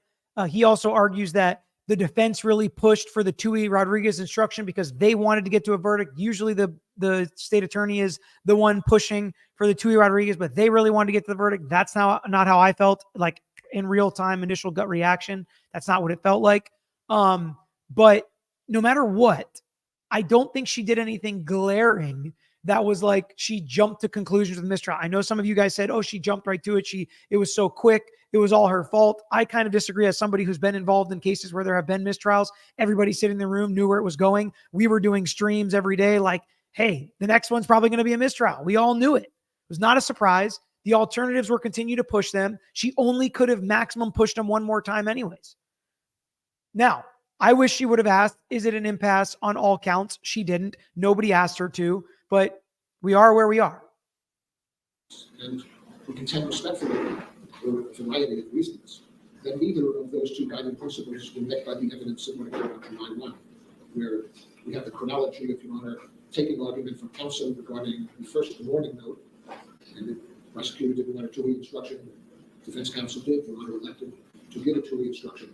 He also argues that the defense really pushed for the Tui Rodriguez instruction because they wanted to get to a verdict. Usually the state attorney is the one pushing for the Tui Rodriguez, but they really wanted to get to the verdict. That's not how I felt, like in real time, initial gut reaction. That's not what it felt like. But no matter what, I don't think she did anything glaring that was like she jumped to conclusions with mistrial. I know some of you guys said, oh, she jumped right to it. It was so quick. It was all her fault. I kind of disagree as somebody who's been involved in cases where there have been mistrials. Everybody sitting in the room knew where it was going. We were doing streams every day like, hey, the next one's probably going to be a mistrial. We all knew it. It was not a surprise. The alternatives were continue to push them. She only could have maximum pushed them one more time anyways. Now, I wish she would have asked, is it an impasse on all counts? She didn't. Nobody asked her to, but we are where we are. And we contend respectfully for a variety of reasons that neither of those two guiding principles were met by the evidence of what occurred on July 1, where we have the chronology of Your Honor taking argument from counsel regarding the first warning note, and the prosecutor didn't want a two-week instruction. Defense counsel did. Your Honor elected to give a two-week instruction.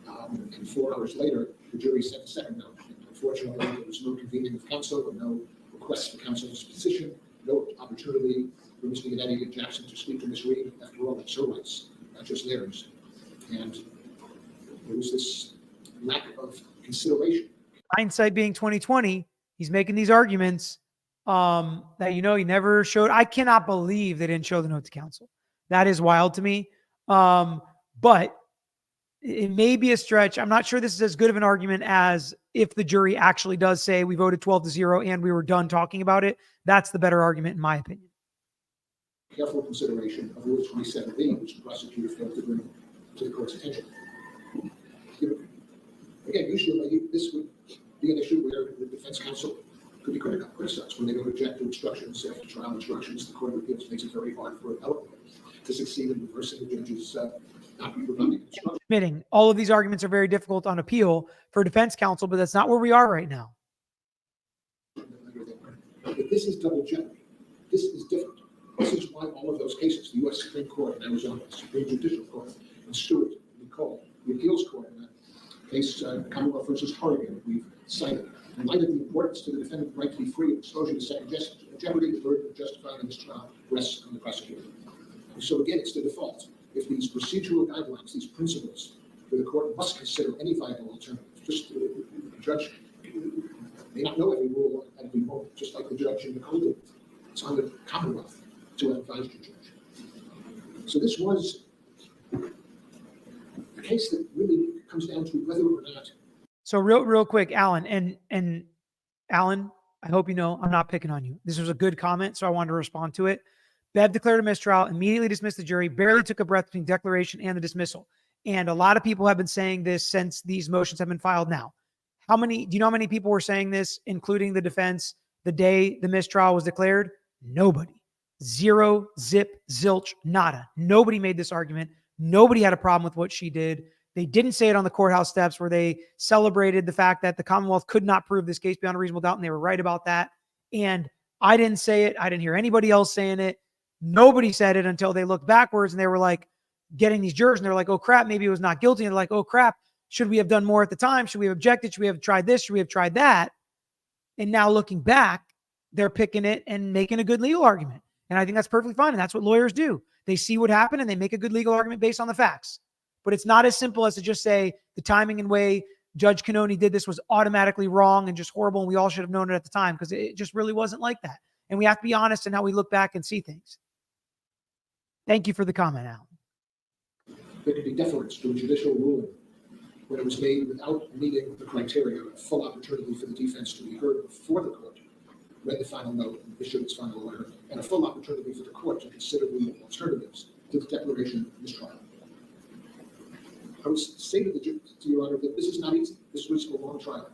And 4 hours later, the jury sent a second note. And unfortunately, there was no convening of counsel or no request for counsel's position, no opportunity for Mr. Yannetti and Jackson to speak to Ms. Reed. After all, that's her rights, not just theirs. And there was this lack of consideration. Hindsight being 2020, he's making these arguments that, he never showed. I cannot believe they didn't show the note to counsel. That is wild to me. But it may be a stretch. I'm not sure this is as good of an argument as if the jury actually does say we voted 12-0 and we were done talking about it. That's the better argument, in my opinion. Careful consideration of Rule 27B, which the prosecutor failed to bring to the court's attention. Again, usually this would be an issue where the defense counsel could be criticized when they don't object to instructions after trial instructions. The Court of Appeals makes it very hard for appellate to succeed in reversing the judge's not providing instructions. Admitting all of these arguments are very difficult on appeal for defense counsel, but that's not where we are right now. But this is double jeopardy. This is different. This is why all of those cases, the U.S. Supreme Court in Arizona, the Supreme Judicial Court in Stewart, Nicole, the appeals court in that case, Commonwealth versus Harrigan, we've cited. In light of the importance to the defendant's right to be free of exposure to second jeopardy, the burden of justifying this trial rests on the prosecutor. And so again, it's the default. If these procedural guidelines, these principles, where the court must consider any viable alternative, just the judge may not know every rule at every moment, just like the judge in Nicole did. It's on the Commonwealth to advise the judge. So this was a case that really comes down to whether or not. So real quick, Alan, and Alan, I hope you know I'm not picking on you. This was a good comment, so I wanted to respond to it. Bev declared a mistrial, immediately dismissed the jury, barely took a breath between declaration and the dismissal. And a lot of people have been saying this since these motions have been filed now. Do you know how many people were saying this, including the defense, the day the mistrial was declared? Nobody. Zero, zip, zilch, nada. Nobody made this argument. Nobody had a problem with what she did. They didn't say it on the courthouse steps where they celebrated the fact that the Commonwealth could not prove this case beyond a reasonable doubt, and they were right about that. And I didn't say it. I didn't hear anybody else saying it. Nobody said it until they looked backwards and they were like getting these jurors and they're like, oh crap, maybe it was not guilty. And they're like, oh crap, should we have done more at the time? Should we have objected? Should we have tried this? Should we have tried that? And now looking back, they're picking it and making a good legal argument. And I think that's perfectly fine. And that's what lawyers do. They see what happened and they make a good legal argument based on the facts. But it's not as simple as to just say the timing and way Judge Cannoni did this was automatically wrong and just horrible. And we all should have known it at the time, because it just really wasn't like that. And we have to be honest in how we look back and see things. Thank you for the comment, Alan. There could be deference to a judicial ruling when it was made without meeting the criteria, a full opportunity for the defense to be heard before the court read the final note and issued its final order, and a full opportunity for the court to consider the alternatives to the declaration of mistrial. I would say to Your Honor that this is not easy. This was a long trial.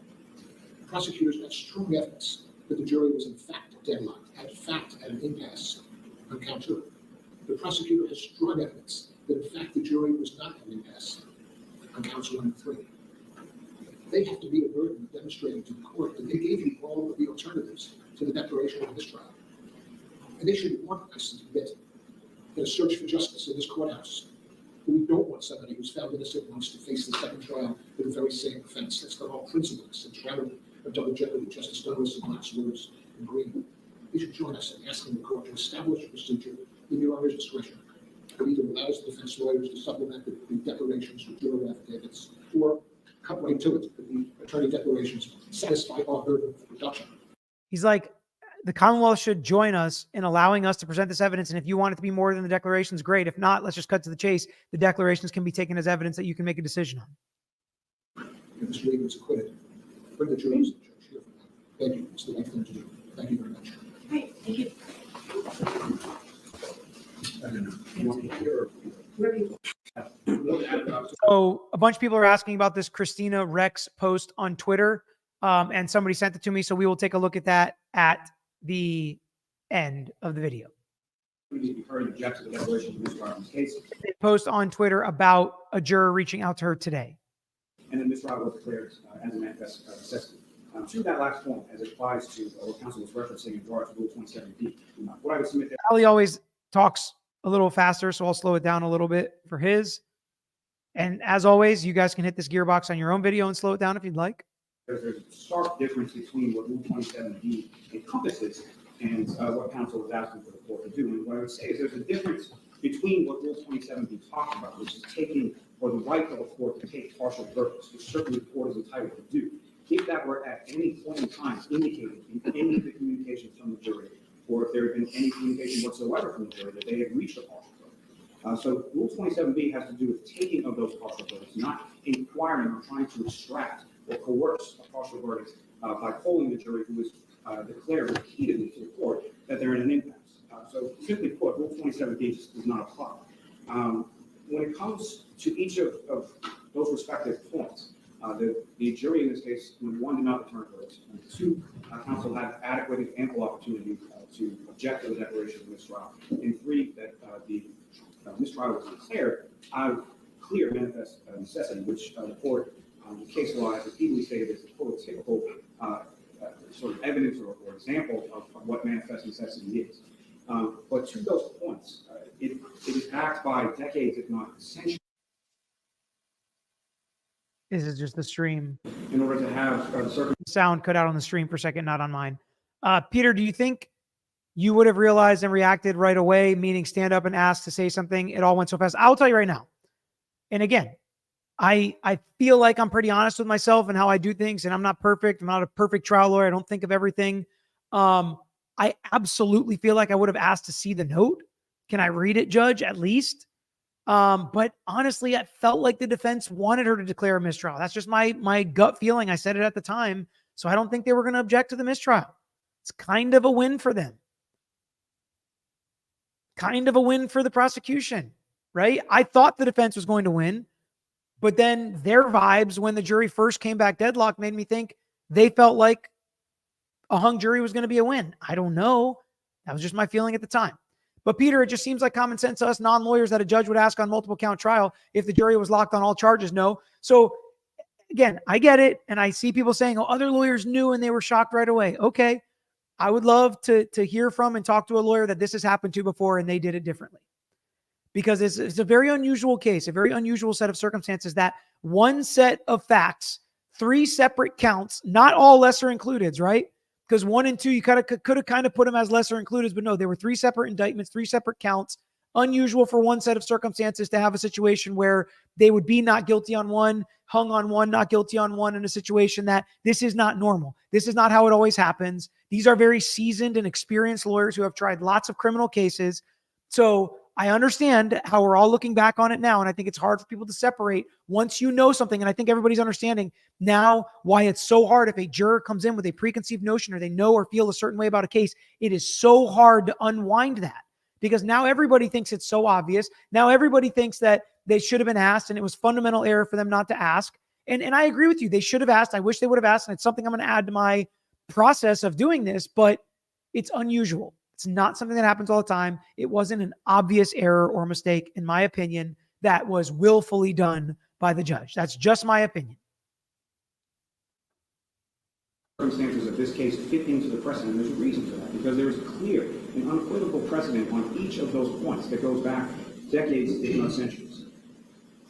Prosecutors had strong evidence that the jury was in fact deadlocked, had fact at an impasse on count 2. The prosecutor has strong evidence that in fact the jury was not at an impasse on counts 1 and 3. They have to meet a burden of demonstrating to the court that they gave you all of the alternatives to the declaration of mistrial. And they should want us to admit that a search for justice in this courthouse, we don't want somebody who's found innocent wants to face the second trial for the very same offense. That's the whole principle. It's the shroud of double jeopardy. Justice Douglas and Max Lewis and Green. They should join us in asking the court to establish a procedure in Your Honor's discretion that either allows the defense lawyers to supplement the declarations with juror affidavits, or cut right to it, that the attorney declarations satisfy our burden of production. He's like, the Commonwealth should join us in allowing us to present this evidence. And if you want it to be more than the declarations, great. If not, let's just cut to the chase. The declarations can be taken as evidence that you can make a decision on. If Mr. Lee was acquitted, bring the jury to the judge here for that. Thank you. It's the right thing to do. Thank you very much. Great, thank you. I don't know. You want me to hear or- So a bunch of people are asking about this Christina Rex post on Twitter, and somebody sent it to me. So we will take a look at that at the end of the video. You've heard object to the declaration of Ms. Robinson's case. Post on Twitter about a juror reaching out to her today. And then Ms. Robbins was declared as a manifest necessity. To that last point, as it applies to what counsel was referencing in regard to Rule 27B, what I would submit there. Lally always talks a little faster, so I'll slow it down a little bit for his. And as always, you guys can hit this gearbox on your own video and slow it down if you'd like. There's a stark difference between what Rule 27B encompasses and what counsel is asking for the court to do. And what I would say is there's a difference between what Rule 27B talks about, which is taking, or the right of a court to take partial verdicts, which certainly the court is entitled to do. If that were at any point in time indicated in any of the communications from the jury, or if there had been any communication whatsoever from the jury that they had reached a partial verdict. So Rule 27B has to do with taking of those partial verdicts, not inquiring or trying to extract or coerce a partial verdict by polling the jury who was declared repeatedly to the court that they're in an impasse. So simply put, Rule 27B just does not apply. When it comes to each of those respective points, the jury in this case, one, did not return verdicts, and two, counsel had adequate and ample opportunity to object to the declaration of mistrial, and three, that the mistrial was declared out of clear manifest necessity, which the court, the case law has repeatedly stated is the prototypical sort of evidence or example of what manifest necessity is. But to those points, it is backed by decades, if not centuries. This is just the stream. In order to have certain sound cut out on the stream for a second, not on mine. Peter, do you think you would have realized and reacted right away, meaning stand up and ask to say something? It all went so fast. I'll tell you right now. And again, I feel like I'm pretty honest with myself and how I do things, and I'm not perfect. I'm not a perfect trial lawyer. I don't think of everything. I absolutely feel like I would have asked to see the note. Can I read it, Judge, at least? But honestly, I felt like the defense wanted her to declare a mistrial. That's just my gut feeling. I said it at the time. So I don't think they were going to object to the mistrial. It's kind of a win for them. Kind of a win for the prosecution, right? I thought the defense was going to win, but then their vibes when the jury first came back deadlocked made me think they felt like a hung jury was going to be a win. I don't know. That was just my feeling at the time. But Peter, it just seems like common sense to us non-lawyers that a judge would ask on multiple count trial if the jury was locked on all charges. No. So again, I get it. And I see people saying, oh, other lawyers knew and they were shocked right away. Okay. I would love to hear from and talk to a lawyer that this has happened to before and they did it differently. Because it's a very unusual case, a very unusual set of circumstances that one set of facts, three separate counts, not all lesser includeds, right? Because 1 and 2, you could have kind of put them as lesser included, but no, there were three separate indictments, three separate counts. Unusual for one set of circumstances to have a situation where they would be not guilty on one, hung on one, not guilty on one, in a situation that this is not normal. This is not how it always happens. These are very seasoned and experienced lawyers who have tried lots of criminal cases. So I understand how we're all looking back on it now, and I think it's hard for people to separate once you know something, and I think everybody's understanding now why it's so hard if a juror comes in with a preconceived notion or they know or feel a certain way about a case. It is so hard to unwind that because now everybody thinks it's so obvious. Now everybody thinks that they should have been asked, and it was fundamental error for them not to ask. And I agree with you. They should have asked. I wish they would have asked, and it's something I'm going to add to my process of doing this, but it's unusual. It's not something that happens all the time. It wasn't an obvious error or mistake, in my opinion, that was willfully done by the judge. That's just my opinion. Circumstances of this case fit into the precedent. There's a reason for that, because there is clear and unequivocal precedent on each of those points that goes back decades, if not centuries.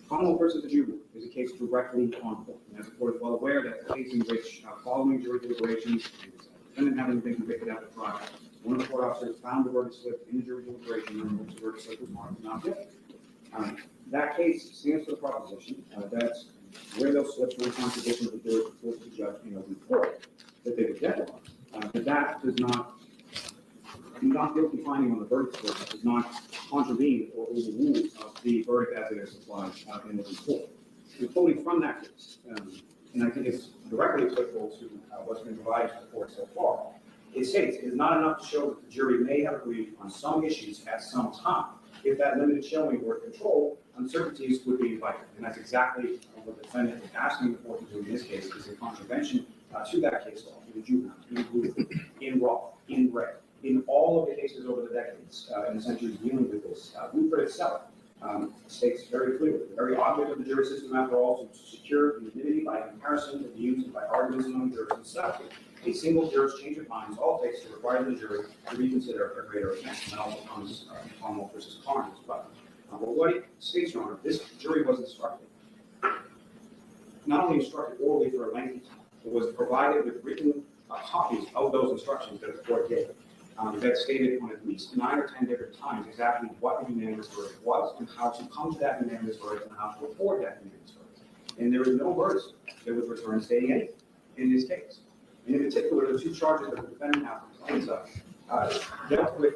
Cont versus the jury is a case directly on point. And as the court is well aware, that's a case in which, following jury deliberations, the defendant having been convicted after trial, one of the court officers found the verdict slip in the jury deliberation room, which the verdict slip was marked not guilty. That case stands for the proposition that where those slips were in contradiction of the jury's report to the judge in open court, that they were deadlocked. That does not guilty finding on the verdict slip does not contravene or overrule the verdict as it is applied in the report. And quoting from that case, and I think it's directly applicable to what's been provided to the court so far. It states, it is not enough to show that the jury may have agreed on some issues at some time. If that limited showing were controlled, uncertainties would be invited. And that's exactly what the defendant is asking the court to do in this case, is a contravention to that case law, in juvenile, in Booth, in Roth, in Ray, in all of the cases over the decades and the centuries dealing with this. Blueprint itself states very clearly, the very object of the jury system, after all, is to secure unanimity by comparison of views and by arguments among jurors itself. A single juror's change of mind all takes to require the jury to reconsider a greater offense. And that also comes Commonwealth versus Cont as well. But what it states, Your Honor, this jury was instructed, not only instructed orally for a lengthy time, but was provided with written copies of those instructions that the court gave. That stated on at least 9 or 10 different times exactly what the unanimous verdict was and how to come to that unanimous verdict and how to report that unanimous verdict. And there was no verse that was returned stating anything in this case. And in particular, the two charges that the defendant now complains of dealt with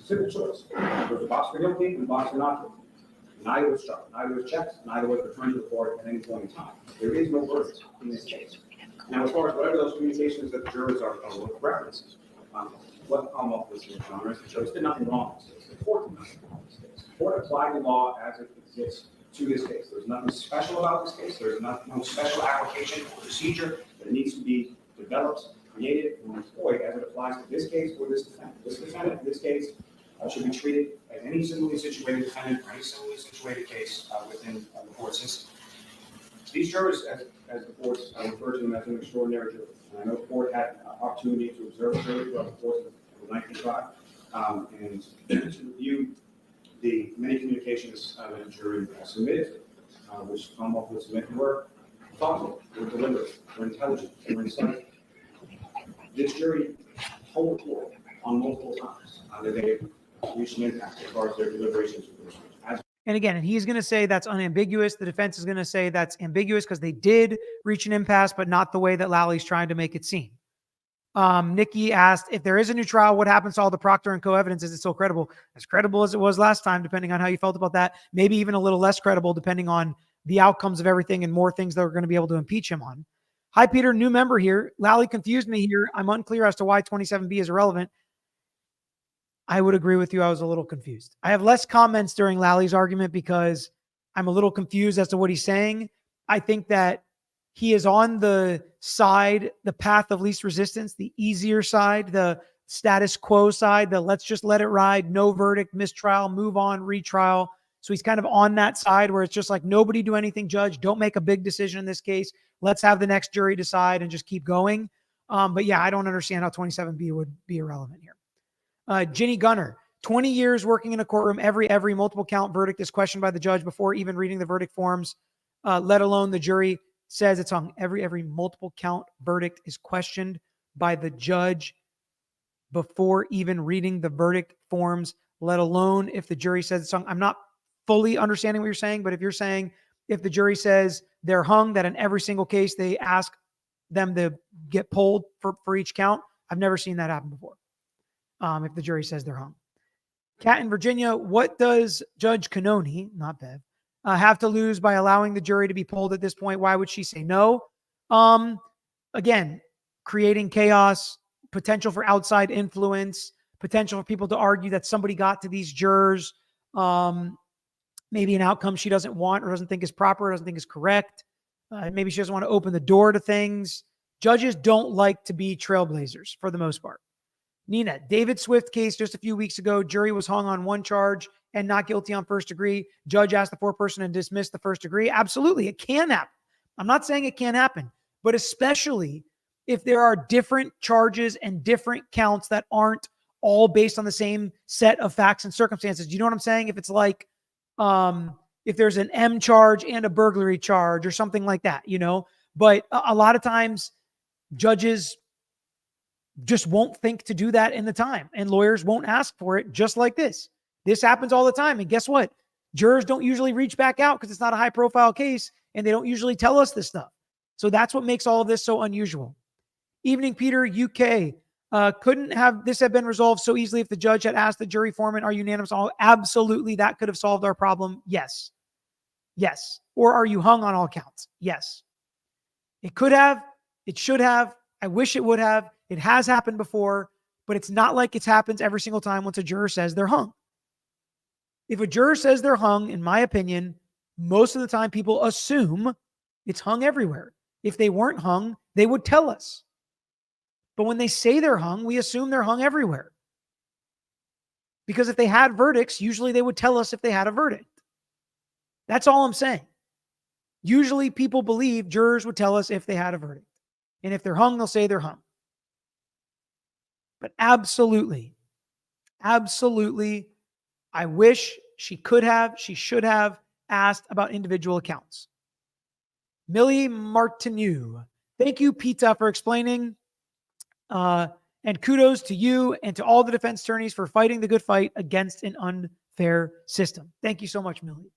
civil choice. There was a box for guilty and a box for not guilty. Neither was struck, neither was checked, neither was returned to the court at any point in time. There is no verse in this case. Now, as far as whatever those communications that the jurors are referencing, what the Commonwealth was doing, Your Honor, is the judge did nothing wrong in this case. The court did nothing wrong in this case. The court applied the law as it exists to this case. There's nothing special about this case. There's no special application or procedure that needs to be developed, created, and employed as it applies to this case or this defendant. This defendant, in this case, should be treated as any similarly situated defendant or any similarly situated case within the court system. These jurors, as the courts refer to them as an extraordinary jury. And I know the court had an opportunity to observe the jury throughout the course of the lengthy trial and to review the many communications that the jury submitted, which Commonwealth would submit, were thoughtful, were deliberate, were intelligent, and were insightful. This jury told the court on multiple times that they reached an impact as far as their deliberations were concerned. And again, and he's going to say that's unambiguous. The defense is going to say that's ambiguous because they did reach an impasse, but not the way that Lally's trying to make it seem. Nikki asked, if there is a new trial, what happens to all the Proctor and Co evidence? Is it still credible? As credible as it was last time, depending on how you felt about that. Maybe even a little less credible, depending on the outcomes of everything and more things that we're going to be able to impeach him on. Hi, Peter, new member here. Lally confused me here. I'm unclear as to why 27B is irrelevant. I would agree with you. I was a little confused. I have less comments during Lally's argument because I'm a little confused as to what he's saying. I think that he is on the side, the path of least resistance, the easier side, the status quo side, the let's just let it ride, no verdict, mistrial, move on, retrial. So he's kind of on that side where it's just like, nobody do anything, judge. Don't make a big decision in this case. Let's have the next jury decide and just keep going. But yeah, I don't understand how 27B would be irrelevant here. Ginny Gunner, 20 years working in a courtroom, every multiple count verdict is questioned by the judge before even reading the verdict forms, let alone the jury says it's hung. Every multiple count verdict is questioned by the judge before even reading the verdict forms, let alone if the jury says it's hung. I'm not fully understanding what you're saying, but if you're saying if the jury says they're hung, that in every single case they ask them to get polled for each count, I've never seen that happen before. If the jury says they're hung. Kat in Virginia, what does Judge Canoni, not Bev, have to lose by allowing the jury to be polled at this point? Why would she say no? Again, creating chaos, potential for outside influence, potential for people to argue that somebody got to these jurors, maybe an outcome she doesn't want or doesn't think is proper, or doesn't think is correct. Maybe she doesn't want to open the door to things. Judges don't like to be trailblazers for the most part. Nina, David Swift case just a few weeks ago, jury was hung on one charge and not guilty on first degree. Judge asked the foreperson to dismiss the first degree. Absolutely, it can happen. I'm not saying it can't happen, but especially if there are different charges and different counts that aren't all based on the same set of facts and circumstances. Do you know what I'm saying? If it's like, if there's an M charge and a burglary charge or something like that, you know, but a lot of times judges just won't think to do that in the time, and lawyers won't ask for it, just like this. This happens all the time. And guess what? Jurors don't usually reach back out because it's not a high profile case and they don't usually tell us this stuff. So that's what makes all of this so unusual. Evening, Peter, UK. Couldn't have this have been resolved so easily if the judge had asked the jury foreman, are you unanimous? All absolutely, that could have solved our problem. Yes. Yes. Or are you hung on all counts? Yes. It could have. It should have. I wish it would have. It has happened before, but it's not like it happens every single time once a juror says they're hung. If a juror says they're hung, in my opinion, most of the time people assume it's hung everywhere. If they weren't hung, they would tell us. But when they say they're hung, we assume they're hung everywhere. Because if they had verdicts, usually they would tell us if they had a verdict. That's all I'm saying. Usually people believe jurors would tell us if they had a verdict. And if they're hung, they'll say they're hung. But absolutely, I wish she should have asked about individual accounts. Millie Martineau. Thank you, Pita, for explaining. And kudos to you and to all the defense attorneys for fighting the good fight against an unfair system. Thank you so much, Millie.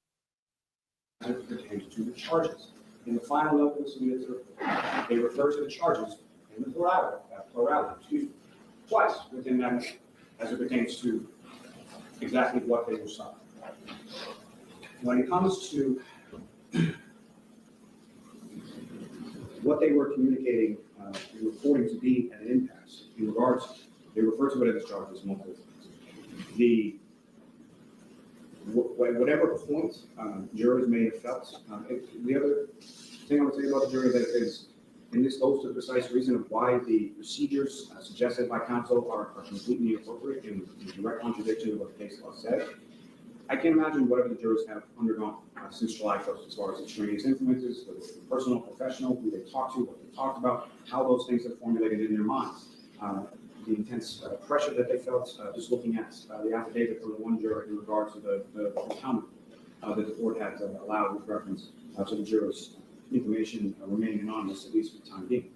As it pertains to the charges. In the final note that was submitted to the report, they refer to the charges in the plurality, twice within that note, as it pertains to exactly what they were citing. When it comes to what they were communicating, reporting to be at an impasse, in regards, they refer to it as charges multiple times. Whatever point jurors may have felt, the other thing I would say about the jury that is, and this goes to the precise reason of why the procedures suggested by counsel are completely inappropriate in direct contradiction of what the case law says. I can't imagine whatever the jurors have undergone since July 1st, as far as extraneous influences, whether it's personal, professional, who they talked to, what they talked about, how those things have formulated in their minds. The intense pressure that they felt just looking at the affidavit from the one juror in regard to the comment that the court had allowed with reference to the jurors' information remaining anonymous, at least for the time being.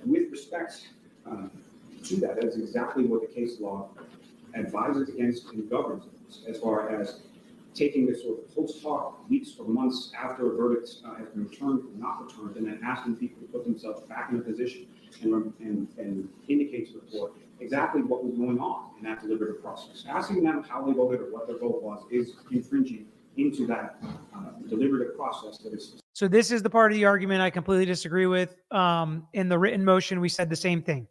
With respect to that, that is exactly what the case law advises against and governs as far as taking this sort of post hoc, weeks or months after a verdict has been returned or not returned, and then asking people to put themselves back in a position and indicate to the court exactly what was going on in that deliberative process. Asking them how they voted or what their vote was is infringing into that deliberative process that is. So this is the part of the argument I completely disagree with. In the written motion, we said the same thing.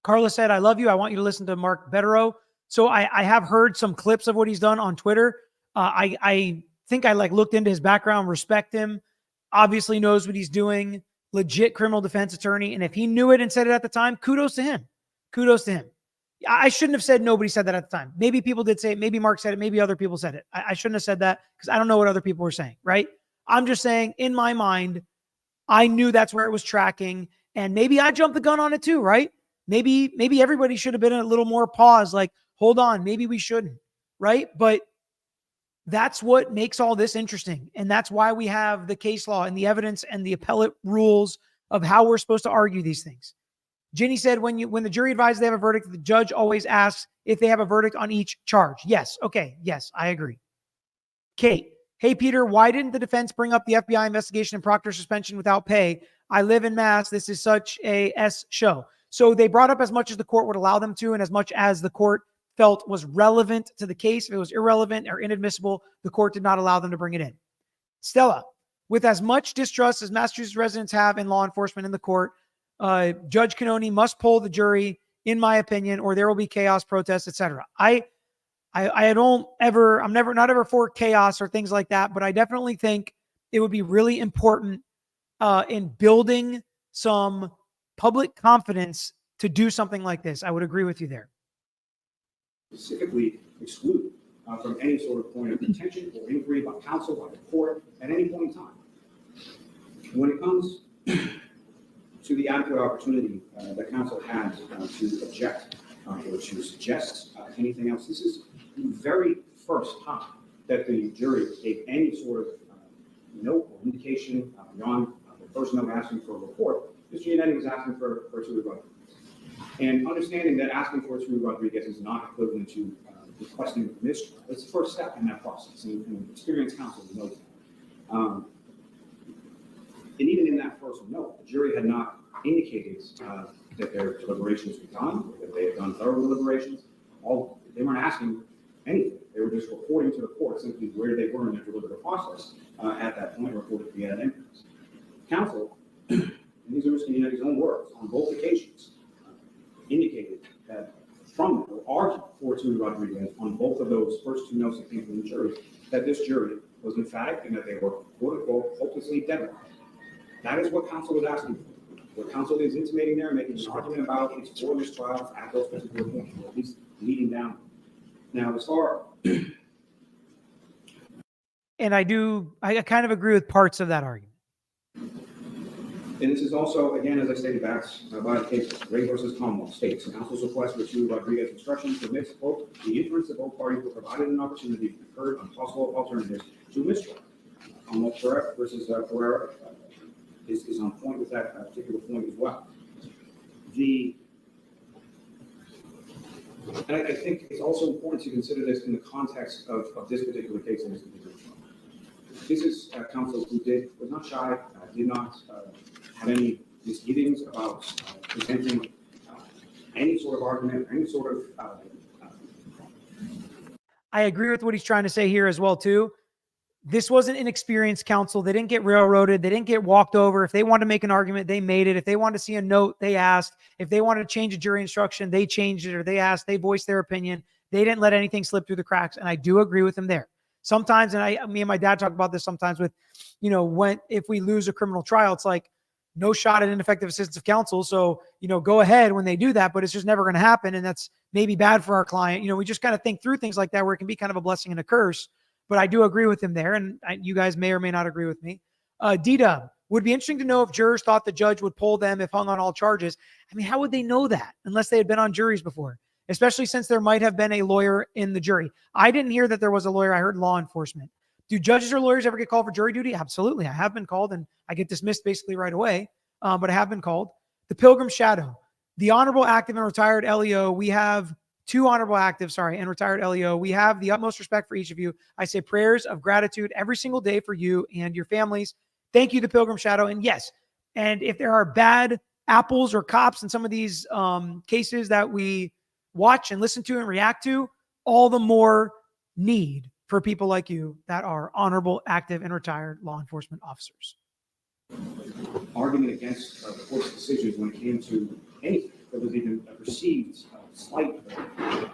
Carla said, I love you. I want you to listen to Mark Betterow. So I have heard some clips of what he's done on Twitter. I think I looked into his background, respect him, obviously knows what he's doing, legit criminal defense attorney. And if he knew it and said it at the time, kudos to him. Kudos to him. I shouldn't have said nobody said that at the time. Maybe people did say it. Maybe Mark said it. Maybe other people said it. I shouldn't have said that because I don't know what other people were saying, right? I'm just saying in my mind, I knew that's where it was tracking. And maybe I jumped the gun on it too, right? Maybe everybody should have been a little more pause, like, hold on, maybe we shouldn't, right? But that's what makes all this interesting. And that's why we have the case law and the evidence and the appellate rules of how we're supposed to argue these things. Ginny said, when the jury advises they have a verdict, the judge always asks if they have a verdict on each charge. Yes. Okay. Yes, I agree. Kate, hey, Peter, why didn't the defense bring up the FBI investigation and Proctor suspension without pay? I live in Mass. This is such a S show. So they brought up as much as the court would allow them to, and as much as the court felt was relevant to the case. If it was irrelevant or inadmissible, the court did not allow them to bring it in. Stella, with as much distrust as Massachusetts residents have in law enforcement in the court, Judge Cannoni must poll the jury, in my opinion, or there will be chaos, protests, etc. I'm not ever for chaos or things like that, but I definitely think it would be really important in building some public confidence to do something like this. I would agree with you there. Specifically excluded from any sort of point of contention or inquiry by counsel, by the court, at any point in time. When it comes to the adequate opportunity that counsel had to object or to suggest anything else, this is the very first time that the jury gave any sort of note or indication beyond the first note asking for a report. Mr. Giannetti was asking for a Tutor Rodriguez. And understanding that asking for a Tutor Rodriguez is not equivalent to requesting a mistrial. It's the first step in that process, and experienced counsel knows that. And even in that first note, the jury had not indicated that their deliberations were done, or that they had done thorough deliberations. They weren't asking anything. They were just reporting to the court simply where they were in their deliberative process at that point, reported to be at an impasse. Counsel, and these are Mr. Giannetti's own words, on both occasions, indicated that from or argued for Tutor Rodriguez on both of those first two notes that came from the jury, that this jury was emphatic and that they were, quote unquote, hopelessly deadlocked. That is what counsel was asking for. What counsel is intimating there, making an argument about its for this trial at those particular points, or at least leading down. Now, as far And I kind of agree with parts of that argument. and this is also, again, as I stated, backed by the case of Ray versus Commonwealth states, counsel's request for Tutor Rodriguez instruction permits, quote, the inference that both parties were provided an opportunity to confer on possible alternatives to mistrial. Commonwealth versus Ferreira is on point with that particular point as well. And I think it's also important to consider this in the context of this particular case and this particular trial. This is counsel who was not shy, did not have any misgivings about presenting any sort of argument, any sort of. I agree with what he's trying to say here as well, too. This wasn't inexperienced counsel. They didn't get railroaded. They didn't get walked over. If they wanted to make an argument, they made it. If they wanted to see a note, they asked. If they wanted to change a jury instruction, they changed it, or they asked, they voiced their opinion. They didn't let anything slip through the cracks. And I do agree with him there. Sometimes, and me and my dad talk about this sometimes with, if we lose a criminal trial, it's like no shot at ineffective assistance of counsel. So, go ahead when they do that, but it's just never going to happen. And that's maybe bad for our client. We just kind of think through things like that where it can be kind of a blessing and a curse. But I do agree with him there, and you guys may or may not agree with me. D-Dub, would be interesting to know if jurors thought the judge would pull them if hung on all charges. I mean, how would they know that unless they had been on juries before, especially since there might have been a lawyer in the jury? I didn't hear that there was a lawyer. I heard law enforcement. Do judges or lawyers ever get called for jury duty? Absolutely. I have been called, and I get dismissed basically right away, but I have been called. The Pilgrim Shadow, the honorable active and retired LEO, we have two honorable active, and retired LEO. We have the utmost respect for each of you. I say prayers of gratitude every single day for you and your families. Thank you, the Pilgrim Shadow. And yes, and if there are bad apples or cops in some of these cases that we watch and listen to and react to, all the more need for people like you that are honorable, active, and retired law enforcement officers. Argument against the court's decisions when it came to anything that was even a perceived slight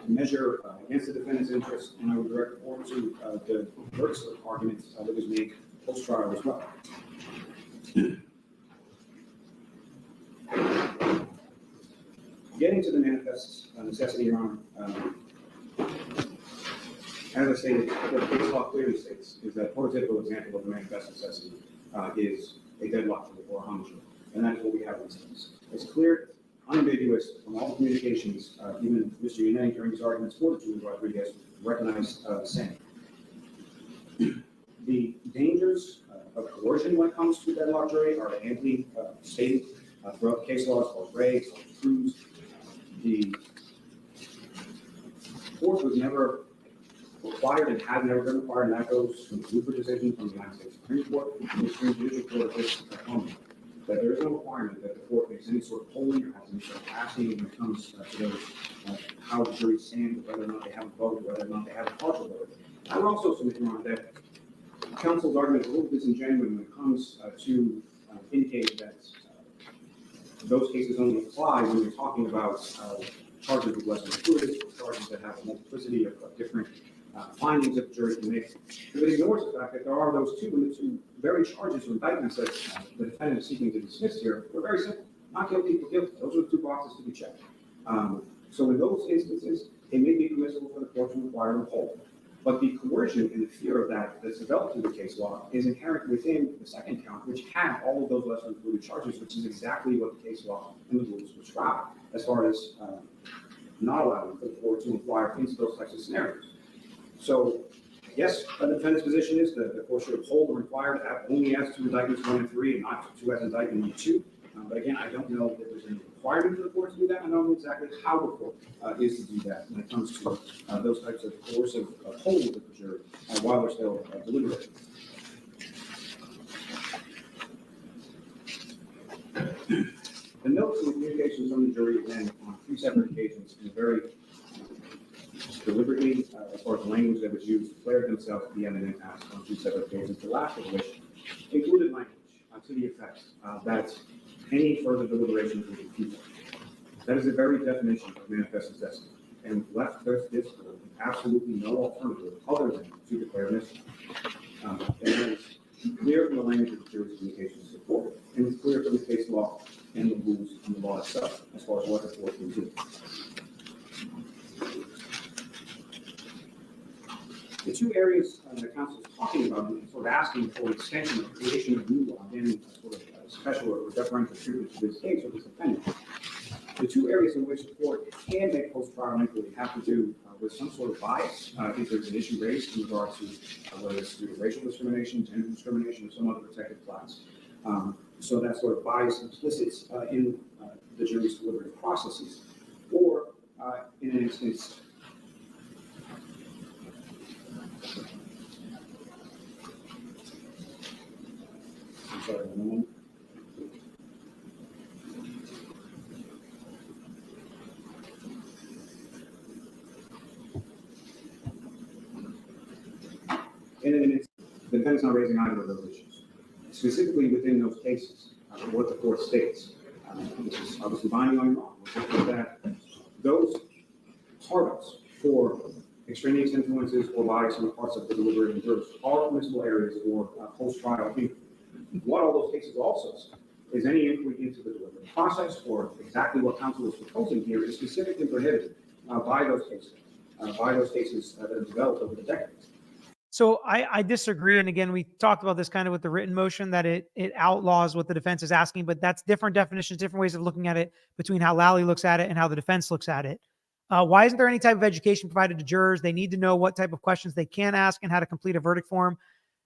measure against the defendant's interest, and I would direct the court to the verdict argument that was made post-trial as well. Getting to the manifest necessity, Your Honor, as I stated, what the case law clearly states is that a prototypical example of the manifest necessity is a deadlock or a hung jury, and that is what we have in this case. It's clear, unambiguous from all communications, even Mr. Yanni during his arguments for the Tutor Rodriguez recognized the same. The dangers of coercion when it comes to deadlock jury are amply stated throughout the case law as far as Ray, as far as Cruz. The court was never required and has never been required, and that goes from the Cooper decision from the United States Supreme Court and the Supreme Judicial Court of this Cont, that there is no requirement that the court makes any sort of polling or has any sort of asking when it comes to those, how the jury stands, whether or not they have a vote, whether or not they have a partial vote. I would also submit, Your Honor, that counsel's argument is a little disingenuous when it comes to indicate that those cases only apply when you're talking about charges with lesser included, or charges that have a multiplicity of different findings that the jury can make. But it ignores the fact that there are those two very charges or indictments that the defendant is seeking to dismiss here. They're very simple. Not guilty or guilty. Those are the two boxes to be checked. So in those instances, it may be permissible for the court to require a poll. But the coercion and the fear of that that's developed through the case law is inherent within the second count, which had all of those lesser included charges, which is exactly what the case law and the rules prescribe, as far as not allowing the court to inquire into those types of scenarios. So, yes, the defendant's position is that the court should uphold the required only as to indictments 1 and 3 and not to as indictment 2. But again, I don't know if there's any requirement for the court to do that. I don't know exactly how the court is to do that when it comes to those types of coercive holds of the jury while they're still deliberating. The notes and communications from the jury, again, on 3 separate occasions, in very deliberately, as far as the language that was used, declared themselves to be eminent as on 2 separate occasions, the last of which included language to the effect that any further deliberation would be futile. That is the very definition of manifest necessity. and left this court with absolutely no alternative other than to declare mistrial. And that is clear from the language of the jury's communications support, and it's clear from the case law and the rules and the law itself as far as what the court can do. The two areas the counsel is talking about, sort of asking for extension or creation of new law, again, sort of special or deferential treatment to this case or this defendant. The two areas in which the court can make post-trial inquiry have to do with some sort of bias. If there's an issue raised in regards to whether it's due to racial discrimination, gender discrimination, or some other protected class. So that sort of bias implicit in the jury's deliberative processes. Or in an instance, I'm sorry, one moment. And in an instance, the defendant's not raising either of those issues. Specifically within those cases, what the court states, this is obviously binding on your law, that those targets for extraneous influences or bias on the parts of the deliberating jurors are permissible areas for post-trial inquiry. What all those cases also say is any inquiry into the deliberative process or exactly what counsel is proposing here is specifically prohibited by those cases that have developed over the decades. So I disagree. And again, we talked about this kind of with the written motion that it outlaws what the defense is asking, but that's different definitions, different ways of looking at it between how Lally looks at it and how the defense looks at it. Why isn't there any type of education provided to jurors? They need to know what type of questions they can ask and how to complete a verdict form.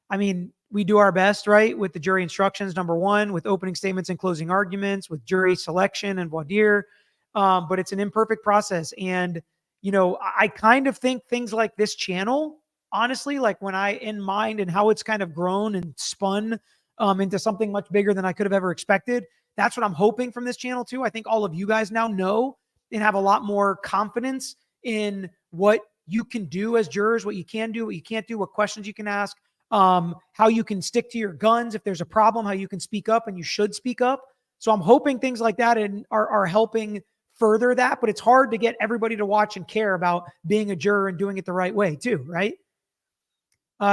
I mean, we do our best, right? With the jury instructions, number one, with opening statements and closing arguments, with jury selection and voir dire. But it's an imperfect process. And, you know, I kind of think things like this channel, honestly, like when I in mind and how it's kind of grown and spun into something much bigger than I could have ever expected. That's what I'm hoping from this channel too. I think all of you guys now know and have a lot more confidence in what you can do as jurors, what you can do, what you can't do, what questions you can ask, how you can stick to your guns if there's a problem, how you can speak up and you should speak up. So I'm hoping things like that are helping further that, but it's hard to get everybody to watch and care about being a juror and doing it the right way too, right?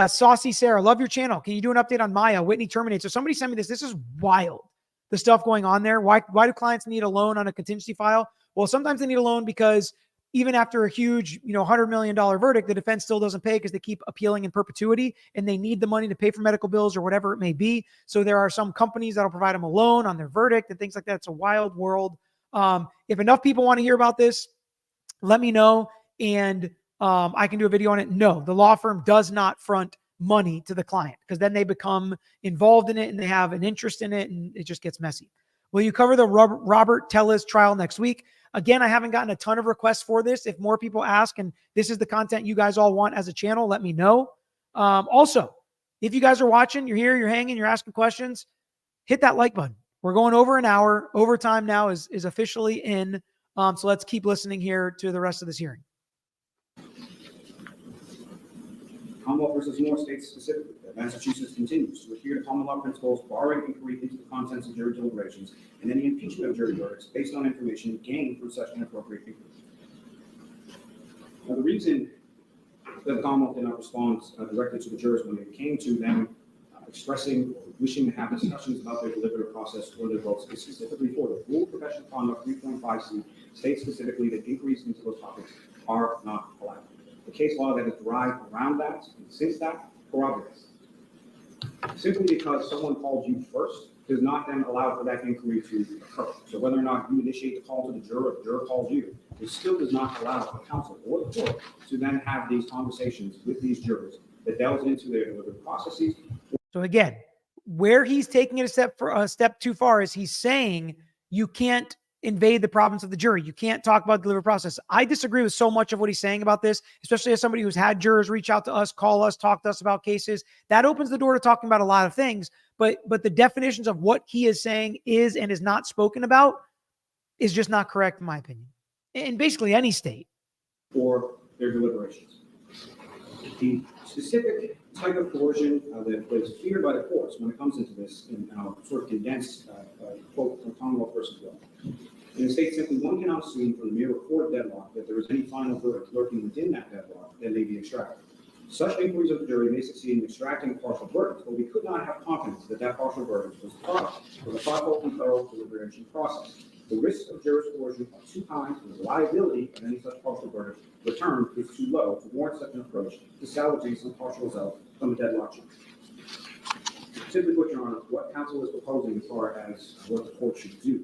Saucy Sarah, love your channel. Can you do an update on Maya? Whitney terminates. So somebody sent me this. This is wild. The stuff going on there. Why do clients need a loan on a contingency file? Well, sometimes they need a loan because even after a huge, $100 million verdict, the defense still doesn't pay because they keep appealing in perpetuity and they need the money to pay for medical bills or whatever it may be. So there are some companies that'll provide them a loan on their verdict and things like that. It's a wild world. If enough people want to hear about this, let me know. And I can do a video on it. No, the law firm does not front money to the client because then they become involved in it and they have an interest in it and it just gets messy. Will you cover the Robert Tellis trial next week? Again, I haven't gotten a ton of requests for this. If more people ask and this is the content you guys all want as a channel, let me know. Also, if you guys are watching, you're here, you're hanging, you're asking questions, hit that like button. We're going over an hour. Overtime now is officially in. So let's keep listening here to the rest of this hearing. Commonwealth versus Moore states specifically that Massachusetts continues to adhere to common law principles barring inquiry into the contents of jury deliberations and any impeachment of jury verdicts based on information gained from such inappropriate inquiry. Now, the reason that the Commonwealth did not respond directly to the jurors when it came to them expressing or wishing to have discussions about their deliberative process or their votes is specifically for the Rule of Professional Conduct 3.5C states specifically that inquiries into those topics are not allowed. The case law that is derived around that, and since that, corroborates. Simply because someone called you first does not then allow for that inquiry to occur. So whether or not you initiate the call to the juror, or the juror calls you, it still does not allow the counsel or the court to then have these conversations with these jurors that delves into their deliberative processes. So again, where he's taking it a step too far is he's saying you can't invade the province of the jury. You can't talk about the deliberative process. I disagree with so much of what he's saying about this, especially as somebody who's had jurors reach out to us, call us, talk to us about cases. That opens the door to talking about a lot of things. But the definitions of what he is saying is and is not spoken about is just not correct, in my opinion. In basically any state. For their deliberations. The specific type of coercion that is feared by the courts when it comes into this, and I'll sort of condense quote from Commonwealth versus Will. In the state simply, one cannot assume from the mere report of deadlock that there is any final verdict lurking within that deadlock that may be extracted. Such inquiries of the jury may succeed in extracting a partial verdict, but we could not have confidence that that partial verdict was the product of a thoughtful and thorough deliberation process. The risk of jurors' coercion are too high, and the reliability of any such partial verdict returned is too low to warrant such an approach to salvaging some partial result from a deadlock charge. Simply put, Your Honor, what counsel is proposing as far as what the court should do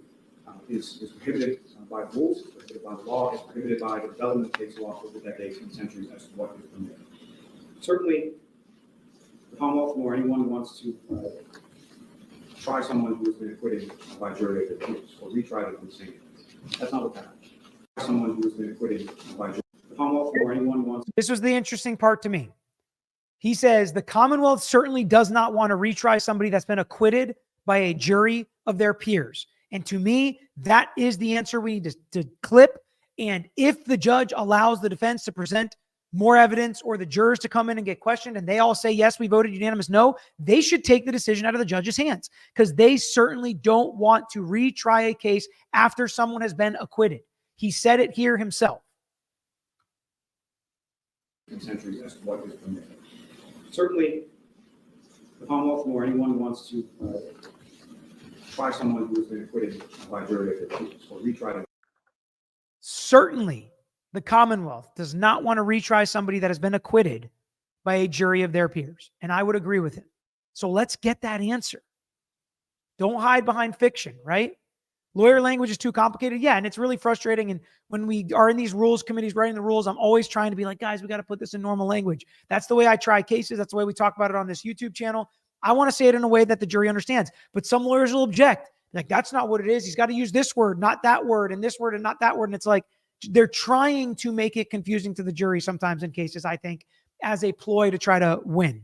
is prohibited by rules, is prohibited by the law, is prohibited by the development of case law over decades and centuries as to what is permitted. Certainly, the Commonwealth or anyone who wants to try someone who has been acquitted by jury of their peers or retry them for the same case. That's not what happened. Someone who has been acquitted by jury. The Commonwealth or anyone who wants. This was the interesting part to me. He says the Commonwealth certainly does not want to retry somebody that's been acquitted by a jury of their peers. And to me, that is the answer we need to clip. And if the judge allows the defense to present more evidence or the jurors to come in and get questioned and they all say, yes, we voted unanimous no, they should take the decision out of the judge's hands because they certainly don't want to retry a case after someone has been acquitted. He said it here himself. Centuries as to what is permitted. Certainly, the Commonwealth or anyone who wants to try someone who has been acquitted by jury of their peers or retry them. Certainly, the Commonwealth does not want to retry somebody that has been acquitted by a jury of their peers. And I would agree with him. So let's get that answer. Don't hide behind fiction, right? Lawyer language is too complicated. Yeah, and it's really frustrating. And when we are in these rules committees writing the rules, I'm always trying to be like, guys, we got to put this in normal language. That's the way I try cases. That's the way we talk about it on this YouTube channel. I want to say it in a way that the jury understands. But some lawyers will object. Like, that's not what it is. He's got to use this word, not that word, and this word and not that word. And it's like, they're trying to make it confusing to the jury sometimes in cases, I think, as a ploy to try to win.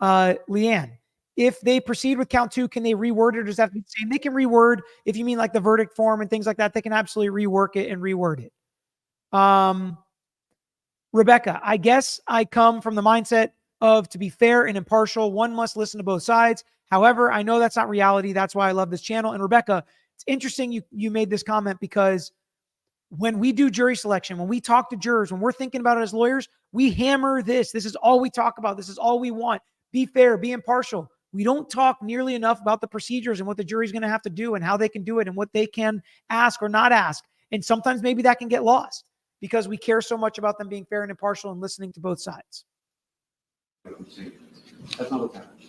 Leanne, if they proceed with count 2, can they reword it or does that have to be the same? They can reword, if you mean like the verdict form and things like that, they can absolutely rework it and reword it. Rebecca, I guess I come from the mindset of to be fair and impartial, one must listen to both sides. However, I know that's not reality. That's why I love this channel. And Rebecca, it's interesting you made this comment because when we do jury selection, when we talk to jurors, when we're thinking about it as lawyers, we hammer this. This is all we talk about. This is all we want. Be fair, be impartial. We don't talk nearly enough about the procedures and what the jury's going to have to do and how they can do it and what they can ask or not ask. And sometimes maybe that can get lost because we care so much about them being fair and impartial and listening to both sides. That's not what happened.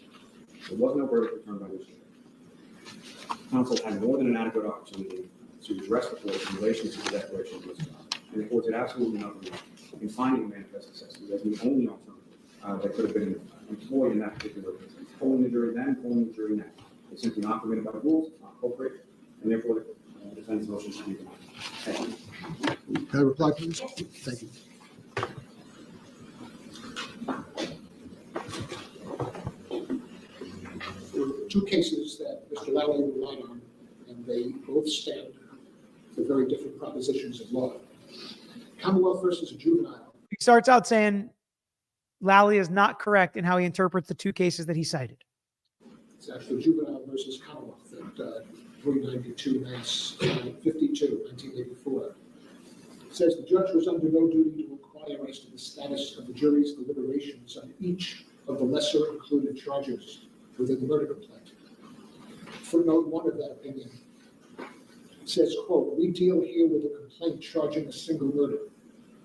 There was no verdict returned by this jury. Counsel had more than an adequate opportunity to address the court in relation to the declaration of this trial. And the court did absolutely nothing in finding a manifest necessity as the only alternative that could have been employed in that particular case. Polling the jury then, polling the jury now. It's simply not permitted by the rules, it's not appropriate, and therefore the defendant's motion should be denied. Thank you. Can I reply, please? Thank you. There were 2 cases that Mr. Lally relied on, and they both stand for very different propositions of law. Commonwealth versus a juvenile. He starts out saying Lally is not correct in how he interprets the 2 cases that he cited. It's actually juvenile versus Commonwealth at 392 Mass 52, 1984. It says the judge was under no duty to inquire as to the status of the jury's deliberations on each of the lesser included charges within the murder complaint. Footnote 1 of that opinion says, quote, we deal here with a complaint charging a single murder,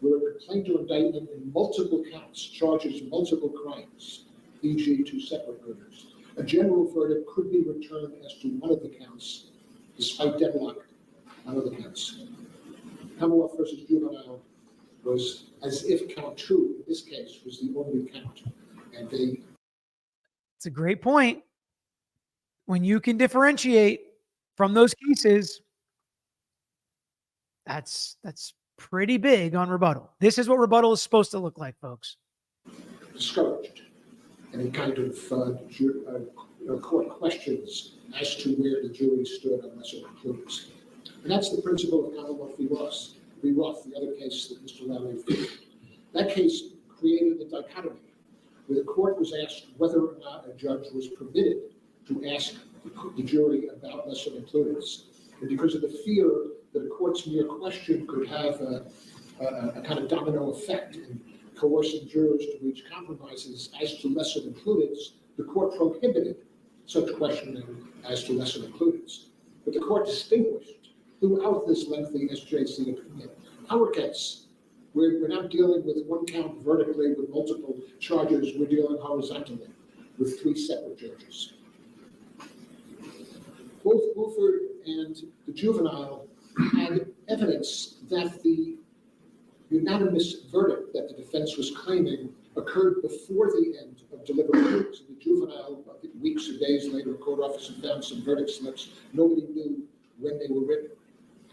where a complaint or indictment in multiple counts charges multiple crimes, e.g. 2 separate murders. A general verdict could be returned as to one of the counts, despite deadlock on other counts. Commonwealth versus juvenile was as if count 2, in this case, was the only count. And they... It's a great point. When you can differentiate from those cases, that's pretty big on rebuttal. This is what rebuttal is supposed to look like, folks. Discouraged. And it kind of court questions as to where the jury stood on lesser includers. And that's the principle of Commonwealth v. Roth, the other case that Mr. Lally referred. That case created a dichotomy where the court was asked whether or not a judge was permitted to ask the jury about lesser includers. And because of the fear that a court's mere question could have a kind of domino effect in coercing jurors to reach compromises as to lesser includeds, the court prohibited such questioning as to lesser includeds. But the court distinguished throughout this lengthy SJC opinion. Our case, we're not dealing with one count vertically with multiple charges, we're dealing horizontally with 3 separate judges. Both Wilford and the juvenile had evidence that the unanimous verdict that the defense was claiming occurred before the end of deliberations. The juvenile, I think weeks or days later, a court officer found some verdict slips. Nobody knew when they were written.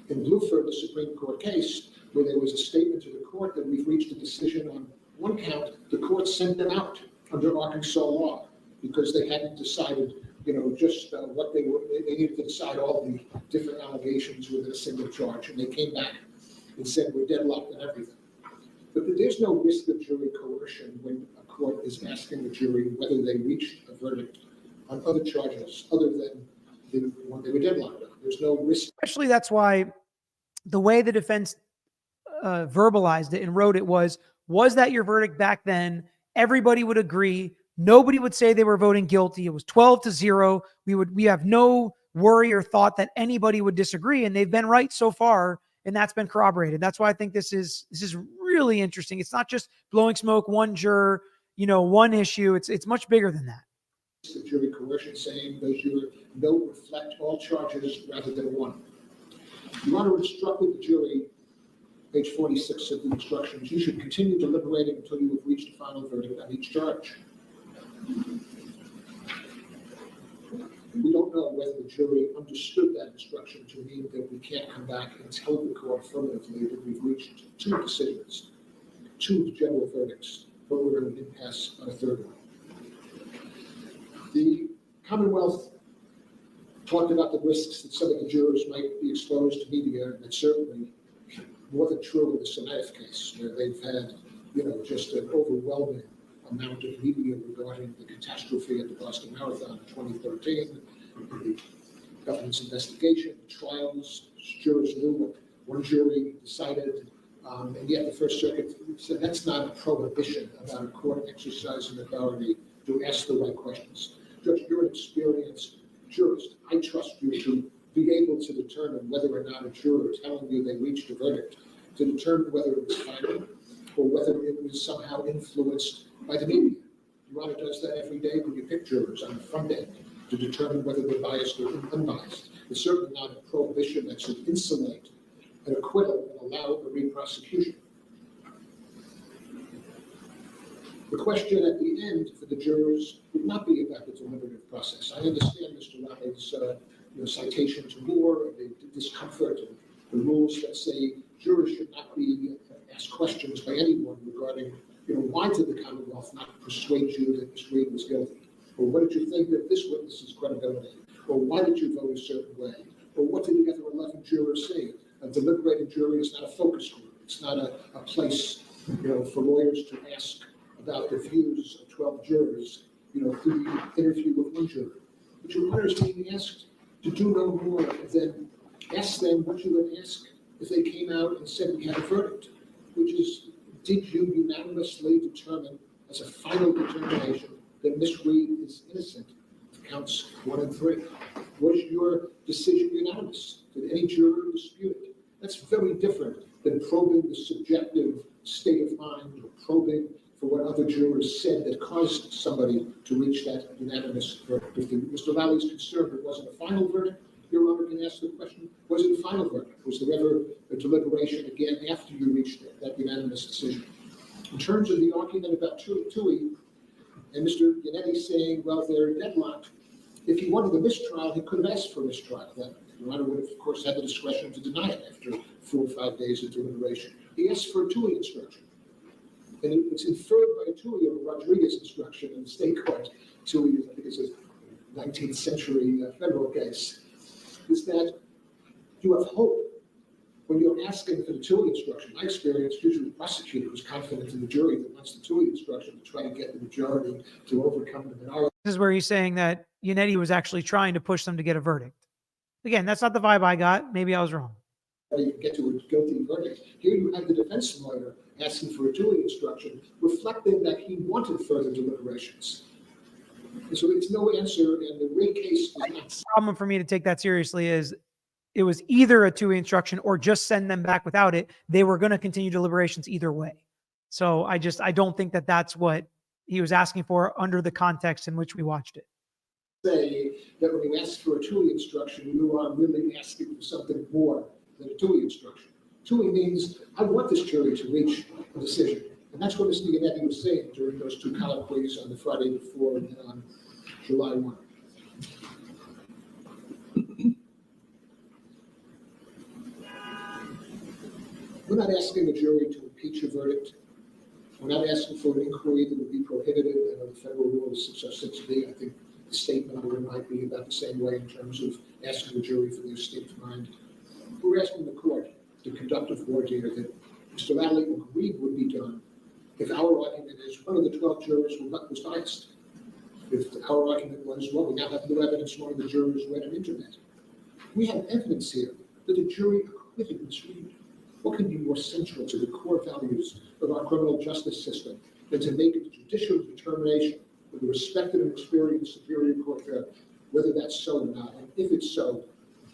In Bluford, the Supreme Court case, where there was a statement to the court that we've reached a decision on one count, the court sent them out under Arkansas law because they hadn't decided, just what they were. They needed to decide all the different allegations within a single charge, and they came back and said we're deadlocked on everything. But there's no risk of jury coercion when a court is asking the jury whether they reached a verdict on other charges other than the one they were deadlocked on. There's no risk. Especially that's why the way the defense verbalized it and wrote it was that your verdict back then? Everybody would agree. Nobody would say they were voting guilty. It was 12-0. We have no worry or thought that anybody would disagree. And they've been right so far. And that's been corroborated. That's why I think this is really interesting. It's not just blowing smoke, one juror, one issue. It's much bigger than that. The jury coercion saying does your note reflect all charges rather than one? Your Honor instructed the jury, page 46 of the instructions, you should continue deliberating until you have reached a final verdict on each charge. We don't know whether the jury understood that instruction to mean that we can't come back and tell the court affirmatively that we've reached 2 decisions, 2 general verdicts, but we're in an impasse on a 3rd one. The Commonwealth talked about the risks that some of the jurors might be exposed to media, and it's certainly more than true in the Sanaif case, where they've had, just an overwhelming amount of media regarding the catastrophe at the Boston Marathon in 2013, the government's investigation, trials. Jurors knew what one jury decided, and yet the First Circuit said that's not a prohibition about a court exercising authority to ask the right questions. Judge, you're an experienced jurist. I trust you to be able to determine whether or not a juror telling you they reached a verdict, to determine whether it was final or whether it was somehow influenced by the media. Your Honor does that every day when you pick jurors on the front end to determine whether they're biased or unbiased. It's certainly not a prohibition that should insulate an acquittal and allow a re-prosecution. The question at the end for the jurors would not be about the deliberative process. I understand Mr. Lally's citation to Moore, the discomfort of the rules that say jurors should not be asked questions by anyone regarding, why did the Commonwealth not persuade you that Ms. Reed was guilty? Or what did you think of this witness's credibility? Or why did you vote a certain way? Or what did the other 11 jurors say? A deliberative jury is not a focus group. It's not a place, for lawyers to ask about the views of 12 jurors, through the interview with one juror. But your Honor is being asked to do no more than ask them what you would ask if they came out and said we had a verdict, which is, did you unanimously determine as a final determination that Ms. Reed is innocent of counts 1 and 3? Was your decision unanimous? Did any juror dispute it? That's very different than probing the subjective state of mind or probing for what other jurors said that caused somebody to reach that unanimous verdict. If Mr. Lally's concerned it wasn't a final verdict, Your Honor can ask the question, was it a final verdict? Was there ever a deliberation again after you reached that unanimous decision? In terms of the argument about Tui and Mr. Yannetti saying, well, they're deadlocked, if he wanted a mistrial, he could have asked for a mistrial. Then Your Honor would have, of course, had the discretion to deny it after 4 or 5 days of deliberation. He asked for a Tui instruction. And it's inferred by a Tui of a Rodriguez instruction in the state court. Tui, I think it's a 19th century federal case, is that you have hope when you're asking for the Tui instruction. My experience, usually the prosecutor was confident in the jury that wants the Tui instruction to try and get the majority to overcome the minority. This is where he's saying that Yannetti was actually trying to push them to get a verdict. Again, that's not the vibe I got. Maybe I was wrong. you get to a guilty verdict. Here you have the defense lawyer asking for a jury instruction, reflecting that he wanted further deliberations. And so it's no answer, and the Ray case is not. Problem for me to take that seriously is it was either a two-way instruction or just send them back without it. They were going to continue deliberations either way. So I don't think that that's what he was asking for under the context in which we watched it. Say that when you ask for a two-way instruction, you are really asking for something more than a two-way instruction. Two-way means I want this jury to reach a decision. And that's what Mr. Yannetti was saying during those two colloquies on the Friday before and on July 1. We're not asking the jury to impeach a verdict. We're not asking for an inquiry that would be prohibited under the federal rule 606B. I think the state number might be about the same way in terms of asking the jury for their state of mind. We're asking the court to conduct a voir dire that Mr. Lally agreed would be done if our argument is one of the 12 jurors was biased. If our argument was, well, we now have no evidence one of the jurors read an internet. We have evidence here that the jury acquitted Ms. Reed. What can be more central to the core values of our criminal justice system than to make a judicial determination with a respected and experienced superior court judge, whether that's so or not, and if it's so,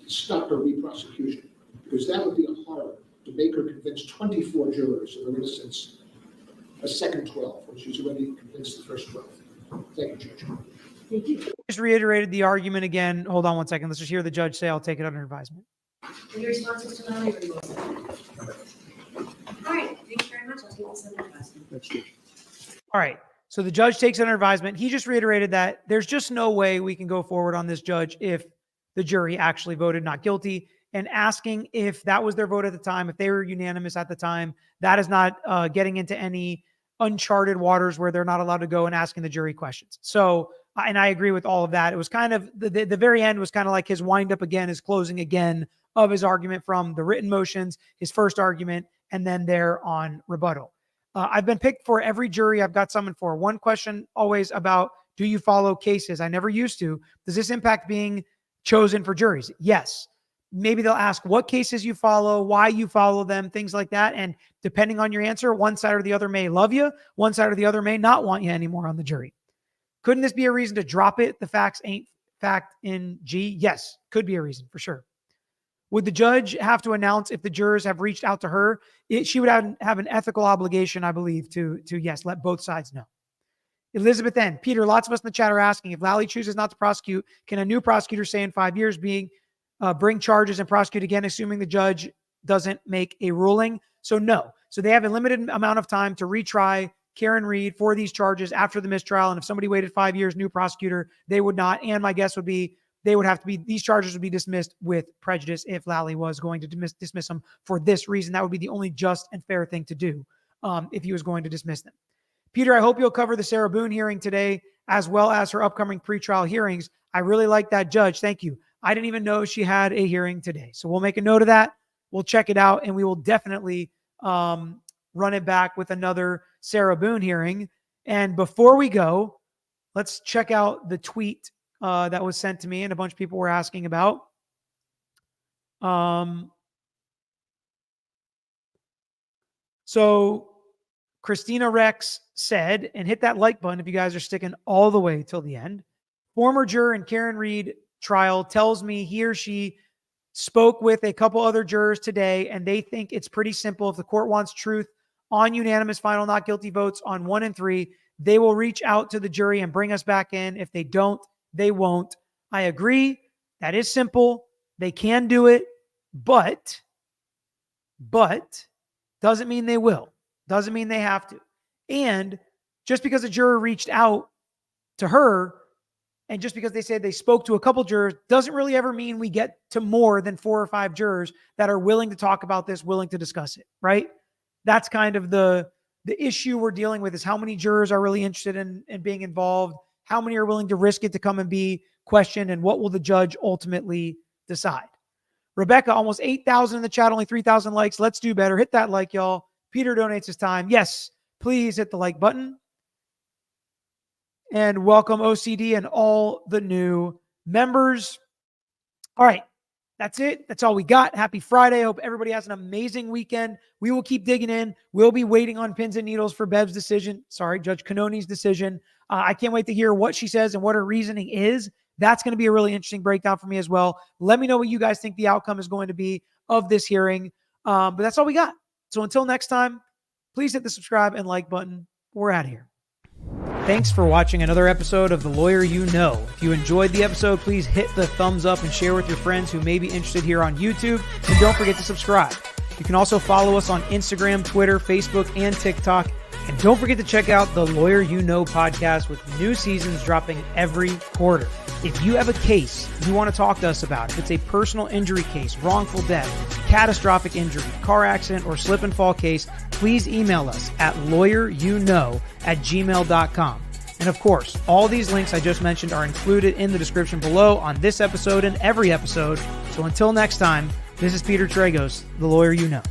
stop her re-prosecution, because that would be a horror to make her convince 24 jurors of her innocence a second 12, when she's already convinced the first 12. Thank you, Judge. Thank you. Just reiterated the argument again. Hold on one second. Let's just hear the judge say, I'll take it under advisement. Any responses to Lally or you all set? All right, thank you very much. I'll take this under advisement. All right. So the judge takes it under advisement. He just reiterated that there's just no way we can go forward on this, judge, if the jury actually voted not guilty, and asking if that was their vote at the time, if they were unanimous at the time. That is not getting into any uncharted waters where they're not allowed to go and asking the jury questions. So, and I agree with all of that. It was kind of, the very end was kind of like his wind up again, his closing again of his argument from the written motions, his first argument, and then there on rebuttal. I've been picked for every jury I've got summoned for. One question always about, do you follow cases? I never used to. Does this impact being chosen for juries? Yes. Maybe they'll ask what cases you follow, why you follow them, things like that. And depending on your answer, one side or the other may love you, one side or the other may not want you anymore on the jury. Couldn't this be a reason to drop it? The facts ain't fact in G? Yes, could be a reason for sure. Would the judge have to announce if the jurors have reached out to her? She would have an ethical obligation, I believe, to yes, let both sides know. Elizabeth N. Peter, lots of us in the chat are asking, if Lally chooses not to prosecute, can a new prosecutor say in 5 years bring charges and prosecute again, assuming the judge doesn't make a ruling? So no. So they have a limited amount of time to retry Karen Reed for these charges after the mistrial. And if somebody waited 5 years, new prosecutor, they would not. And my guess would be these charges would be dismissed with prejudice if Lally was going to dismiss them for this reason. That would be the only just and fair thing to do if he was going to dismiss them. Peter, I hope you'll cover the Sarah Boone hearing today, as well as her upcoming pretrial hearings. I really like that, Judge. Thank you. I didn't even know she had a hearing today. So we'll make a note of that. We'll check it out, and we will definitely run it back with another Sarah Boone hearing. And before we go, let's check out the tweet that was sent to me and a bunch of people were asking about. So Christina Rex said, and hit that like button if you guys are sticking all the way till the end. Former juror in Karen Reed trial tells me he or she spoke with a couple other jurors today, and they think it's pretty simple. If the court wants truth on unanimous final not guilty votes on 1 and 3, they will reach out to the jury and bring us back in. If they don't, they won't. I agree. That is simple. They can do it, but doesn't mean they will. Doesn't mean they have to. And just because a juror reached out to her, and just because they said they spoke to a couple jurors, doesn't really ever mean we get to more than 4 or 5 jurors that are willing to talk about this, willing to discuss it, right? That's kind of the issue we're dealing with, is how many jurors are really interested in being involved, how many are willing to risk it to come and be questioned, and what will the judge ultimately decide. Rebecca, almost 8,000 in the chat, only 3,000 likes. Let's do better. Hit that like, y'all. Peter donates his time. Yes, please hit the like button. And welcome OCD and all the new members. All right. that's it. That's all we got. Happy Friday. Hope everybody has an amazing weekend. We will keep digging in. We'll be waiting on pins and needles for Bev's decision. Sorry, Judge Canoni's decision. I can't wait to hear what she says and what her reasoning is. That's going to be a really interesting breakdown for me as well. Let me know what you guys think the outcome is going to be of this hearing. But that's all we got. So until next time, please hit the subscribe and like button. We're out of here. Thanks for watching another episode of The Lawyer You Know. If you enjoyed the episode, please hit the thumbs up and share with your friends who may be interested here on YouTube. And don't forget to subscribe. You can also follow us on Instagram, Twitter, Facebook, and TikTok. And don't forget to check out the Lawyer You Know podcast with new seasons dropping every quarter. If you have a case you want to talk to us about, if it's a personal injury case, wrongful death, catastrophic injury, car accident, or slip and fall case, please email us at lawyeryouknow@gmail.com. And of course, all these links I just mentioned are included in the description below on this episode and every episode. So until next time, this is Peter Tragos, The Lawyer You Know.